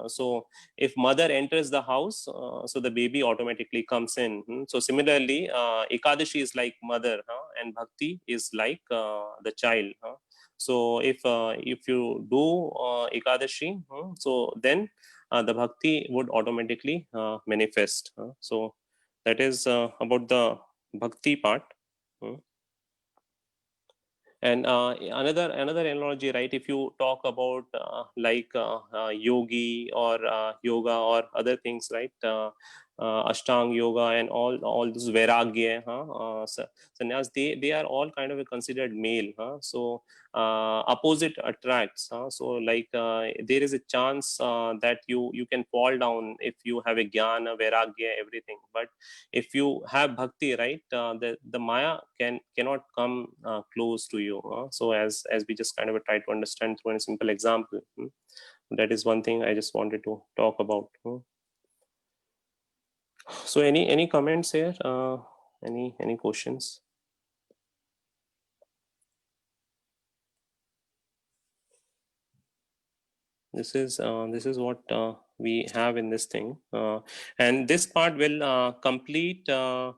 so if mother enters the house, so the baby automatically comes in. So similarly, Ekadashi is like mother, and bhakti is like the child. So if you do Ekadashi, so then the bhakti would automatically manifest. So that is about the bhakti part. And another analogy, right, if you talk about yogi or yoga or other things, right, Ashtang yoga and all this Vairagya, sannyas, they are all kind of considered male. So opposite attracts. So like there is a chance that you can fall down if you have a jnana, Vairagya, everything. But if you have bhakti, right, the Maya cannot come close to you. So as we just kind of try to understand through a simple example, that is one thing I just wanted to talk about. So any comments here? Any questions? This is what we have in this thing, and this part will complete the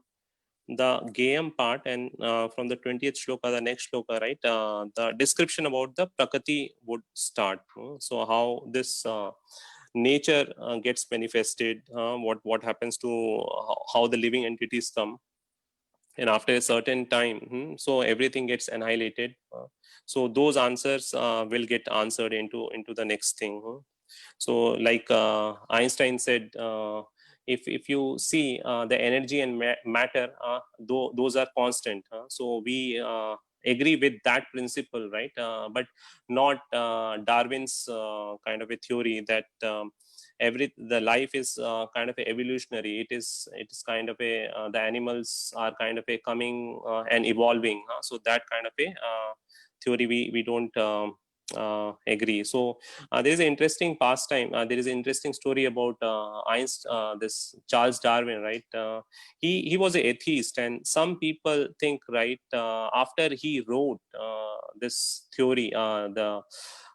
Gayam part, and from the 20th shloka, the next shloka, right, the description about the Prakriti would start. So how this nature gets manifested, what happens to how the living entities come, and after a certain time, so everything gets annihilated. So those answers will get answered into the next thing. So like Einstein said, if you see the energy and matter, those are constant. So we agree with that principle, right, but not Darwin's kind of a theory that the life is kind of a evolutionary. It is kind of a the animals are kind of a coming and evolving. So that kind of a theory we don't agree. So there is an interesting pastime. There is an interesting story about Einstein, this Charles Darwin, right? He was an atheist, and some people think, right, after he wrote this theory, the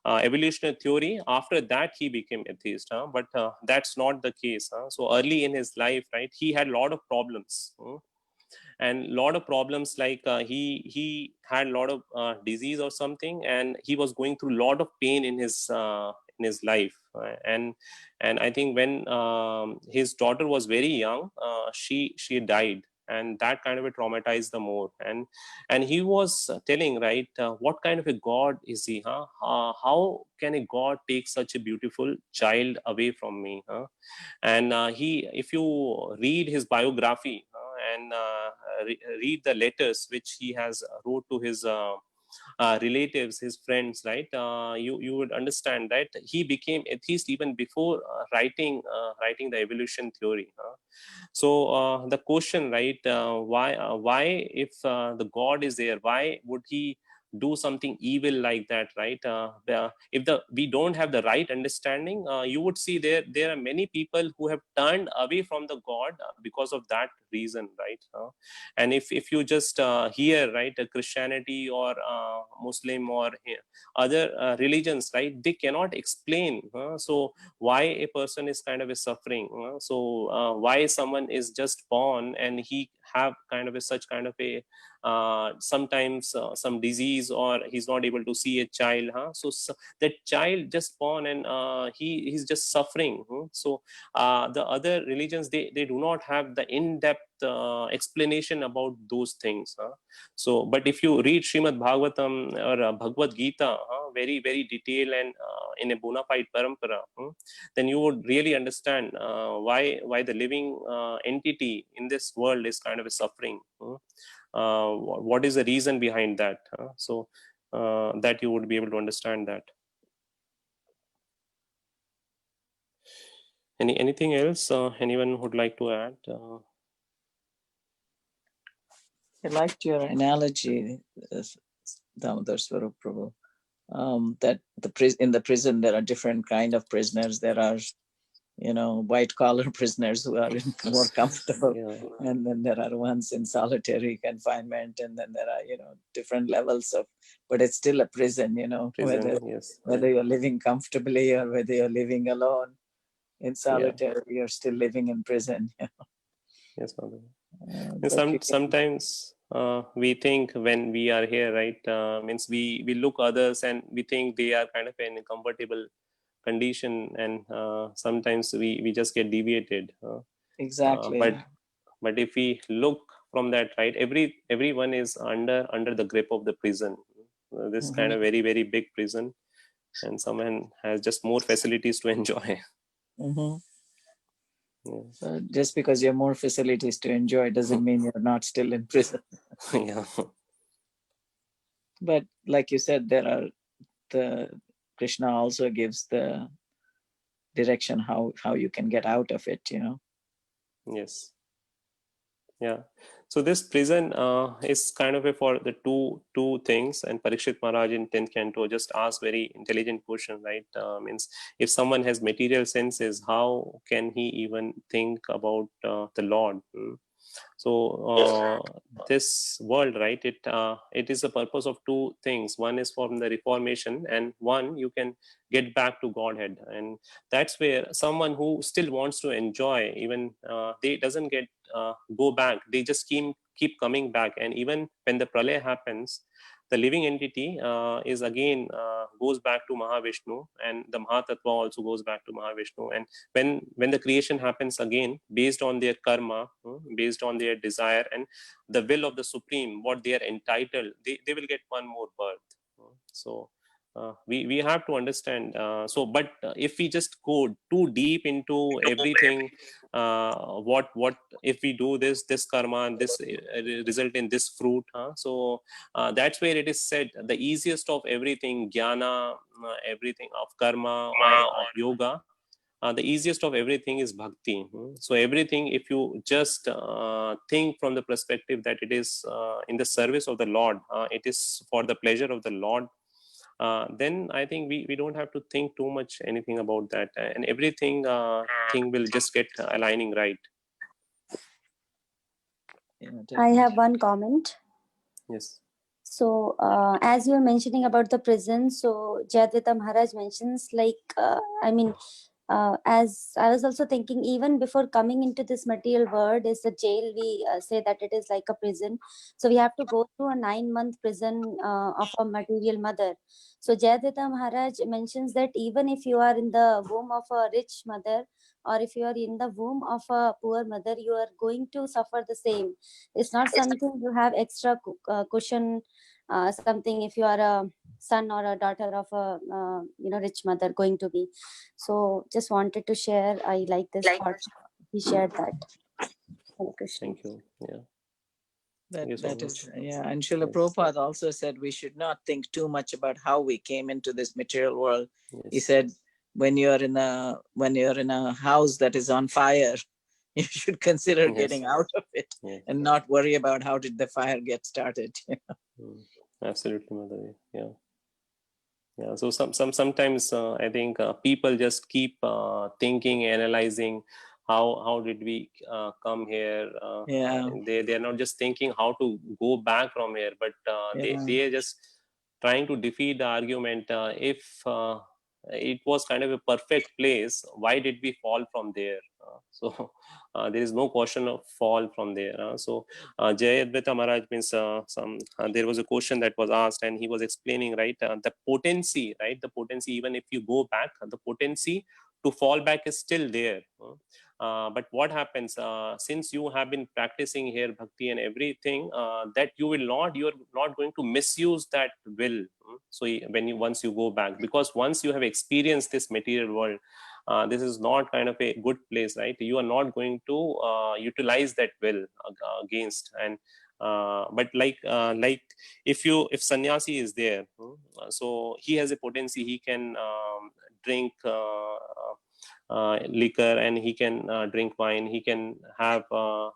evolutionary theory, after that he became atheist. But that's not the case. So early in his life, right, he had a lot of problems. And lot of problems, like he had a lot of disease or something, and he was going through a lot of pain in his life. And I think when his daughter was very young, she died, and that kind of traumatized the more. And he was telling, right, what kind of a god is he? How can a god take such a beautiful child away from me? And if you read his biography, and read the letters which he has wrote to his relatives, his friends, right, you would understand that he became atheist even before writing the evolution theory. So the question, right, why if the god is there, why would he do something evil like that, right? If we don't have the right understanding, you would see there are many people who have turned away from the god because of that reason, right? And if you just hear, right, Christianity or Muslim or other religions, right, they cannot explain so why a person is kind of a suffering. So why someone is just born and he have kind of such kind of a sometimes some disease, or he's not able to see a child, so that child just born and he's just suffering. So the other religions, they do not have the in-depth explanation about those things. So but if you read Srimad Bhagavatam or Bhagavad Gita very very detailed and in a bona fide parampara, then you would really understand why the living entity in this world is kind of a suffering. What is the reason behind that? So that you would be able to understand that. Anything else anyone would like to add? I liked your analogy, Damodar Swarup Prabhu, that in the prison there are different kind of prisoners. There are, white collar prisoners who are more comfortable, Yeah. and then there are ones in solitary confinement, and then there are different levels of. But it's still a prison, Prison, yes. whether you're living comfortably or whether you're living alone in solitary, you're still living in prison. Yes, Madhu. But Sometimes we think when we are here, right, means we look others and we think they are kind of in a comfortable condition, and sometimes we just get deviated. exactly. But if we look from that, right, everyone is under the grip of the prison. This kind of very very big prison, and someone has just more facilities to enjoy. Mhm. Yeah. So just because you have more facilities to enjoy doesn't mean you're not still in prison. Yeah. But like you said, Krishna also gives the direction how you can get out of it. Yes. Yeah. So this prison is kind of a for the two things, and Parikshit Maharaj in 10th canto just asked very intelligent question, right? Means if someone has material senses, how can he even think about the Lord? So this world, right, it is the purpose of two things. One is from the reformation, and one you can get back to Godhead, and that's where someone who still wants to enjoy, even they doesn't get go back, they just keep coming back. And even when the pralaya happens, the living entity is again goes back to Mahavishnu, and the Mahatattva also goes back to Mahavishnu. And when the creation happens again, based on their karma, based on their desire and the will of the Supreme, what they are entitled, they will get one more birth. So we have to understand. But if we just go too deep into everything, what if we do this karma and this result in this fruit, so that's where it is said the easiest of everything, jnana, everything of karma or of yoga, the easiest of everything is bhakti. So everything, if you just think from the perspective that it is in the service of the Lord, it is for the pleasure of the Lord, then I think we don't have to think too much anything about that, and everything thing will just get aligning right. I have one comment. Yes. So as you're mentioning about the prison, so Jayadvaita Maharaj mentions as I was also thinking, even before coming into this material world is a jail, we say that it is like a prison. So we have to go through a 9-month prison of a material mother. So Jayadvaita Maharaj mentions that even if you are in the womb of a rich mother, or if you are in the womb of a poor mother, you are going to suffer the same. It's not something you have extra cushion, something if you are a son or a daughter of a rich mother going to be. So just wanted to share, I like this part. He shared that. Thank you. Yeah. That is, yeah. And Srila Prabhupada also said we should not think too much about how we came into this material world. Yes. He said, when you're in a house that is on fire, you should consider getting out of it and not worry about how did the fire get started. Absolutely, Madhavi. Yeah. Yeah. So sometimes I think people just keep thinking, analyzing how did we come here. They're not just thinking how to go back from here, but they are just trying to defeat the argument. If it was kind of a perfect place, why did we fall from there? So there is no question of fall from there. So Jay Advaita Maharaj means there was a question that was asked, and he was explaining, right, the potency, right, the potency, even if you go back, the potency to fall back is still there. But what happens, since you have been practicing here bhakti and everything, that you're not going to misuse that will. So when you once you go back, because once you have experienced this material world, this is not kind of a good place, right? You are not going to utilize that will against. And but like if sannyasi is there, so he has a potency, he can drink liquor, and he can drink wine, he can have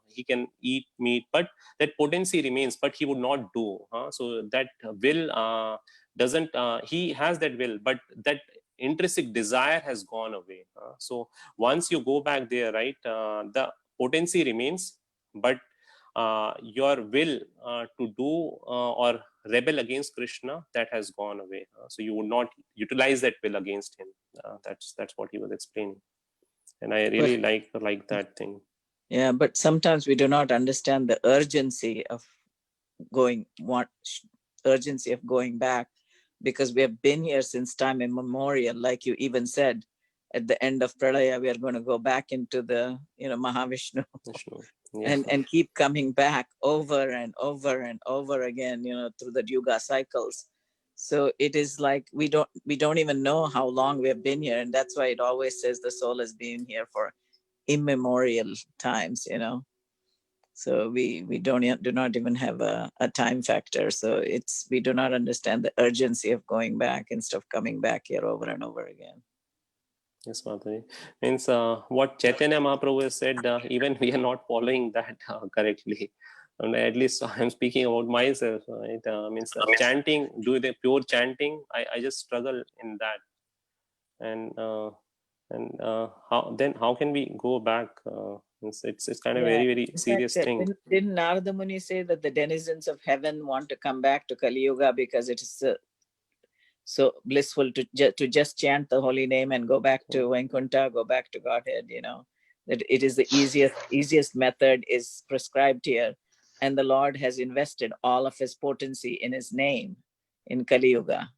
he can eat meat, but that potency remains, but he would not do. So that will doesn't he has that will, but that intrinsic desire has gone away. So once you go back there, right, the potency remains, but your will to do or rebel against Krishna, that has gone away. So you would not utilize that will against him. That's what he was explaining, and I really like that thing. Yeah, but sometimes we do not understand the urgency of going back, because we have been here since time immemorial. Like you even said, at the end of Pralaya, we are going to go back into the Mahavishnu. Yeah. and keep coming back over and over and over again, through the yuga cycles. So it is like we don't even know how long we have been here, and that's why it always says the soul has been here for immemorial times. So we do not even have a time factor. So we do not understand the urgency of going back instead of coming back here over and over again. Yes, Madhuri. Means what Chaitanya Mahaprabhu has said, even we are not following that correctly. And at least I'm speaking about myself. Right? Means chanting, do the pure chanting. I just struggle in that. And how can we go back? It's kind of very serious thing. Didn't Narada Muni say that the denizens of heaven want to come back to Kali Yuga because it is so blissful to just chant the holy name and go back to Vaikuntha, go back to Godhead, that it is the easiest method is prescribed here. And the Lord has invested all of his potency in his name in Kali Yuga.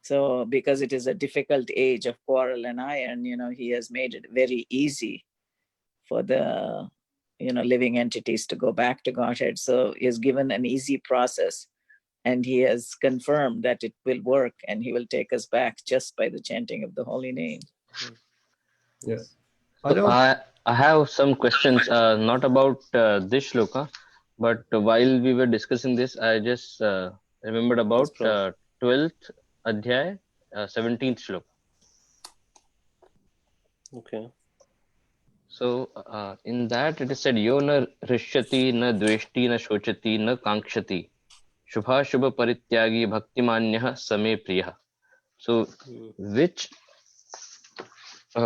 So because it is a difficult age of quarrel and iron, he has made it very easy for the, living entities to go back to Godhead. So he has given an easy process. And he has confirmed that it will work, and he will take us back just by the chanting of the holy name. Yes. So I have some questions, not about this shloka, but while we were discussing this, I just remembered about 12th adhyay, 17th shloka. Okay. So in that it is said, Yo na rishyati, na dveshti, na shochati, na kankshati. Shubha Shubha Parityagi Bhaktimanyah Same Priya. So,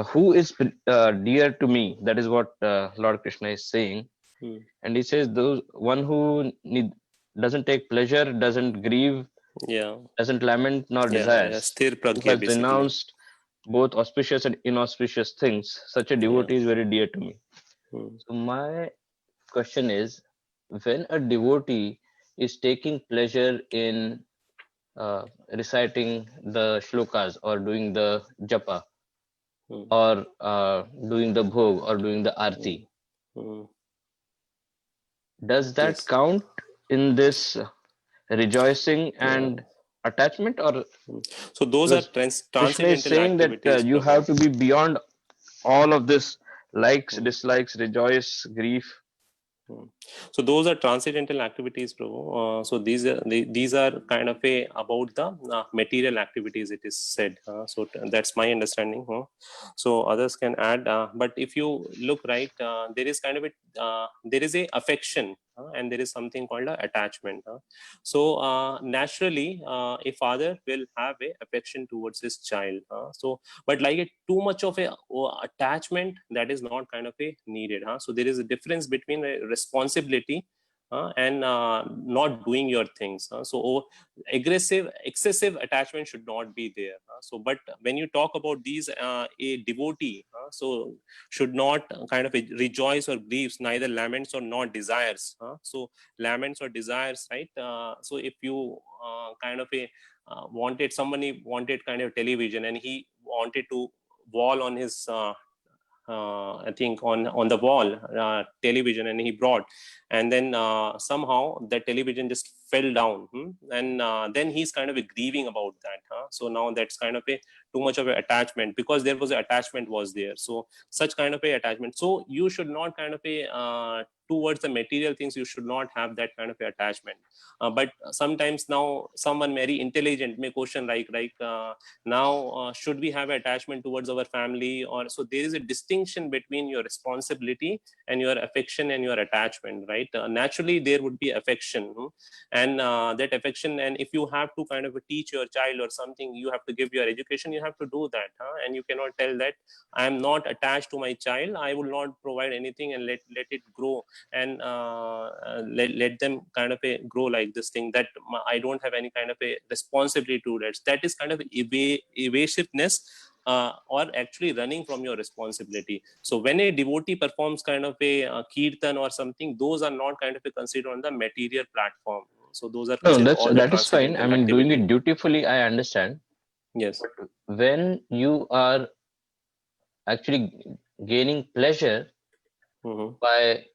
who is dear to me? That is what Lord Krishna is saying. And he says, one who doesn't take pleasure, doesn't grieve, doesn't lament nor desires, who has renounced both auspicious and inauspicious things, such a devotee is very dear to me. So my question is, when a devotee is taking pleasure in reciting the shlokas or doing the japa or doing the bhog or doing the arti, does that count in this rejoicing and attachment? Or so those are Krishna is saying that you have to be beyond all of this, likes, dislikes, rejoice, grief. So those are transcendental activities, Prabhu. So these are kind of about the material activities, it is said. So that's my understanding. So others can add. But if you look right, there is kind of there is a affection and there is something called a attachment. So naturally, a father will have a affection towards his child. So but like too much of a attachment, that is not kind of a needed. So there is a difference between a responsibility and not doing your things. So excessive attachment should not be there. So, but when you talk about these, a devotee, so should not kind of rejoice or grieves, neither laments or not desires. So laments or desires, right? So if you kind of somebody wanted kind of television, and he wanted to wall on his I think on the wall television, and he brought, and then somehow that television just fell down, and then he's kind of grieving about that. So now that's kind of a too much of an attachment, because there was an attachment was there. So such kind of a attachment. So you should not kind of a towards the material things, you should not have that kind of a attachment. But sometimes now someone very intelligent may question like now should we have attachment towards our family, or so there is a distinction between your responsibility and your affection and your attachment, right? Naturally there would be affection, and that affection, and if you have to kind of teach your child or something, you have to give your education, you have to do that, and you cannot tell that I am not attached to my child, I will not provide anything, and let it grow, and let them kind of grow like this thing, that I don't have any kind of a responsibility to that. That is kind of evasiveness, or actually running from your responsibility. So when a devotee performs kind of a kirtan or something, those are not kind of a considered on the material platform. So those are No, considered all the that is fine. I transcendental mean, doing activity. it dutifully, I understand. Yes. But when you are actually gaining pleasure by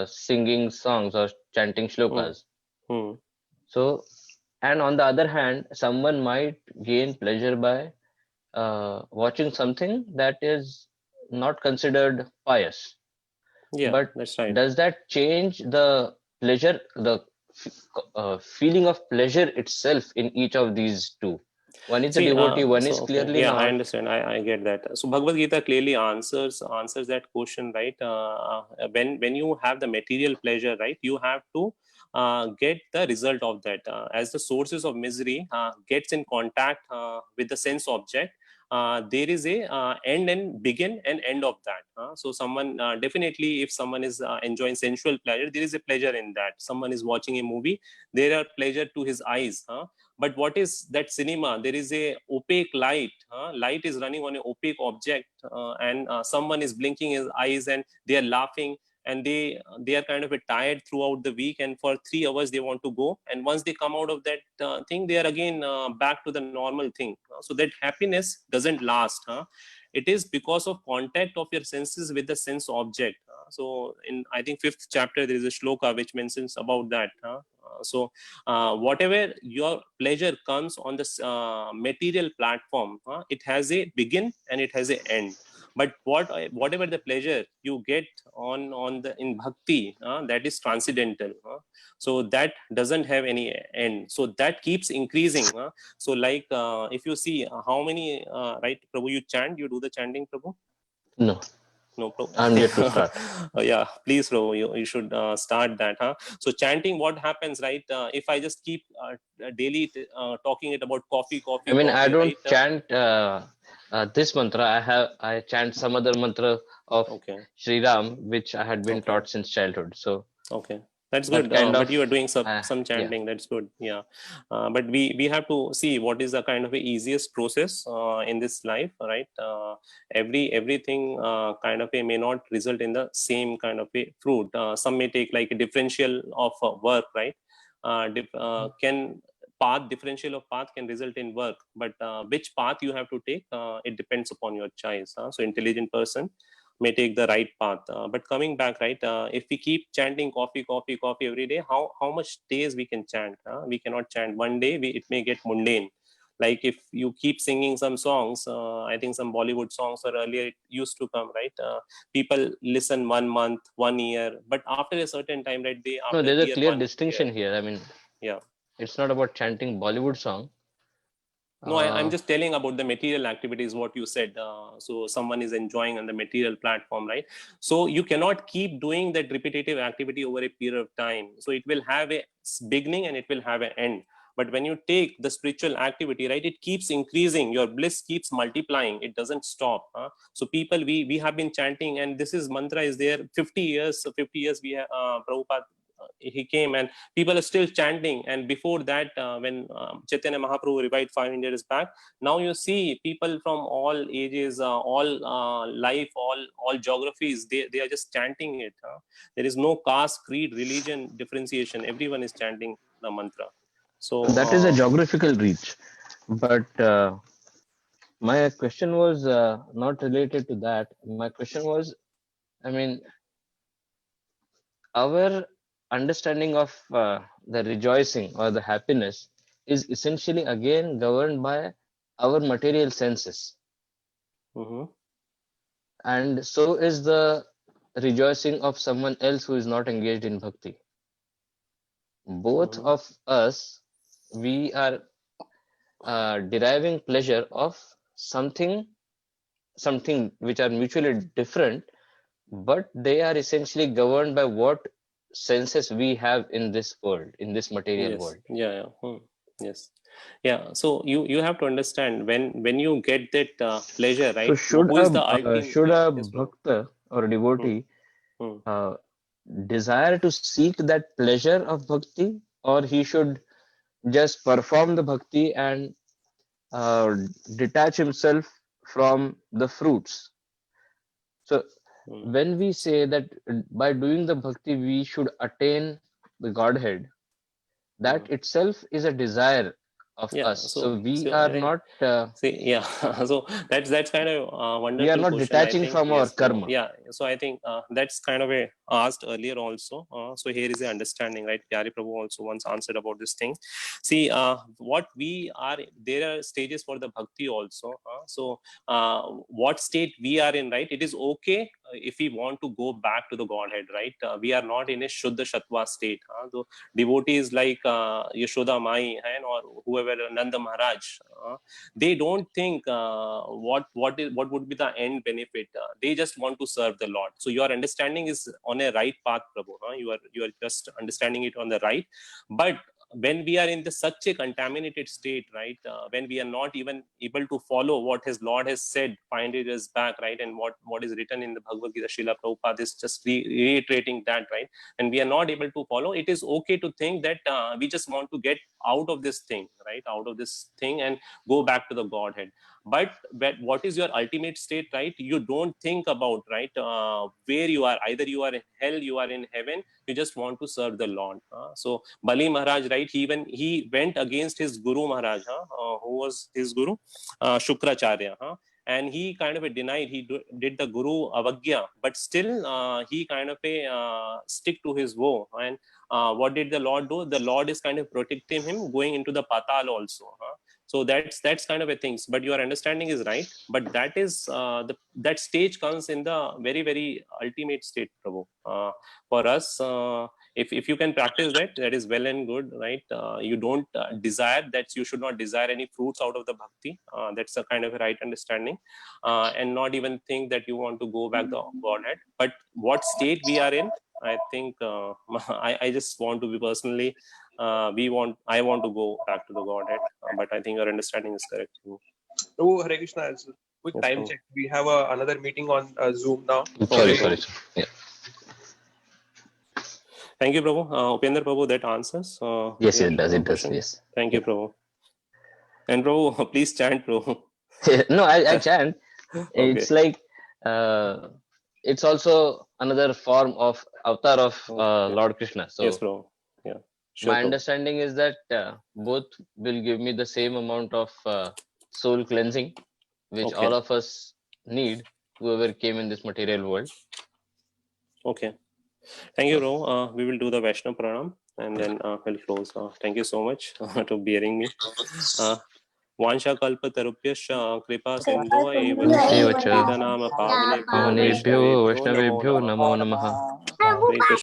singing songs or chanting shlokas, so, and on the other hand, someone might gain pleasure by watching something that is not considered pious. Yeah, but that's right. Does that change the pleasure, the feeling of pleasure itself in each of these two? One is a devotee, one is clearly yeah, not. I understand. I get that. So Bhagavad Gita clearly answers that question, right? When you have the material pleasure, right, you have to get the result of that. As the sources of misery gets in contact with the sense object, there is a end and begin and end of that. So someone definitely, if someone is enjoying sensual pleasure, there is a pleasure in that. Someone is watching a movie, there are pleasure to his eyes. But what is that cinema? There is a opaque light. Light is running on an opaque object, and someone is blinking his eyes, and they are laughing, and they are kind of tired throughout the week, and for 3 hours they want to go, and once they come out of that thing, they are again back to the normal thing. So that happiness doesn't last. It is because of contact of your senses with the sense object. So in, I think, 5th chapter, there is a shloka which mentions about that. So whatever your pleasure comes on this material platform, it has a begin and it has a end. But whatever the pleasure you get on the in bhakti, that is transcendental. So that doesn't have any end. So that keeps increasing. So like if you see how many right, Prabhu, you chant, you do the chanting, Prabhu? No. No, Prabhu. I'm yet to start. Yeah, please, Prabhu, you should start that. So chanting, what happens, right? If I just keep daily talking it about coffee, I mean, I don't right? chant this mantra. I chant some other mantra of Sri Ram, which I had been taught since childhood. So okay, that's that good. kind But of, you are doing some chanting. That's good. Yeah, but we have to see what is the kind of a easiest process in this life, right? Everything kind of a may not result in the same kind of a fruit. Some may take like a differential of work, right? Can differential of path can result in work, but which path you have to take, it depends upon your choice. So intelligent person may take the right path. But coming back, right, if we keep chanting coffee every day, how much days we can chant? We cannot chant. One day it may get mundane. Like if you keep singing some songs, I think some Bollywood songs, or earlier it used to come, right? People listen 1 month, 1 year, but after a certain time, right, no, after there's a year clear 1 distinction year. here. I mean, Yeah, it's not about chanting Bollywood song. no, I'm just telling about the material activities, what you said. So someone is enjoying on the material platform, right? So you cannot keep doing that repetitive activity over a period of time. So it will have a beginning and it will have an end. But when you take the spiritual activity, right, it keeps increasing. Your bliss keeps multiplying. It doesn't stop. So people, we have been chanting, and this is mantra is there 50 years. So 50 years we have Prabhupada he came, and people are still chanting. And before that, when Chaitanya Mahaprabhu revived 500 years back, now you see people from all ages, all life, all geographies, they are just chanting it. There is no caste, creed, religion differentiation. Everyone is chanting the mantra. So that is a geographical reach. But my question was not related to that. My question was, I mean, our understanding of the rejoicing or the happiness is essentially again governed by our material senses. And so is the rejoicing of someone else who is not engaged in bhakti. Both of us, we are deriving pleasure of something which are mutually different, but they are essentially governed by what senses we have in this world, in this material world. Yes. Yeah. So you have to understand when you get that pleasure, right? So should who is the ultimate? should a bhakta or a devotee desire to seek that pleasure of bhakti, or he should just perform the bhakti and detach himself from the fruits? So when we say that by doing the bhakti we should attain the Godhead, that itself is a desire of us. So we are not so that's kind of wonderful. We are not question, detaching from our karma. Yeah, so I think that's kind of a asked earlier also. So here is the understanding, right? Pyari Prabhu also once answered about this thing. See, what we are, there are stages for the bhakti also. So what state we are in, right? It is okay if we want to go back to the Godhead, right? We are not in a Shuddha Sattva state. The devotees like Yashoda Mai or whoever, Nanda Maharaj, they don't think what would be the end benefit. They just want to serve the Lord. So your understanding is on a right path, Prabhu. You are just understanding it on the right. But when we are in such a contaminated state, right, when we are not even able to follow what his Lord has said 500 years back, right, and what is written in the Bhagavad Gita, Srila Prabhupada is just reiterating that, right, and we are not able to follow, it is okay to think that we just want to get out of this thing, right, out of this thing and go back to the Godhead. But what is your ultimate state, right? You don't think about, right, where you are. Either you are in hell, you are in heaven. You just want to serve the Lord. So Bali Maharaj, right, he went against his Guru Maharaj. Who was his Guru? Shukracharya. And he kind of denied, he did the Guru Avagya, but still he kind of stick to his vow. And what did the Lord do? The Lord is kind of protecting him going into the Patal also. So that's kind of a thing. But your understanding is right. But that is that stage comes in the very, very ultimate state, Prabhu. For us, if you can practice that is well and good, right? You don't desire that. You should not desire any fruits out of the bhakti. That's a kind of a right understanding, and not even think that you want to go back to Godhead. But what state we are in, I think I just want to be personally. I want to go back to the Godhead, but I think your understanding is correct. Oh, Hare Krishna. Quick time check. We have another meeting on Zoom now. Sorry. Yeah. Thank you, Prabhu. Upendra Prabhu, that answers. Yes, it does. It does. Yes. Thank you, Prabhu. And Prabhu, please chant, Prabhu. No, I chant. Okay. It's like it's also another form of avatar of Lord Krishna. So yes, Prabhu. Yeah. Sure, my Prabhu. understanding is that both will give me the same amount of soul cleansing, which all of us need, whoever came in this material world. Okay. Thank you, Prabhu. We will do the Vaishnava Pranam and then we'll close. Thank you so much to bearing me. Vansha kalpa tarupyasya kripa sindhu eva cha naam pavane Vaishnavebhyo namo namaha.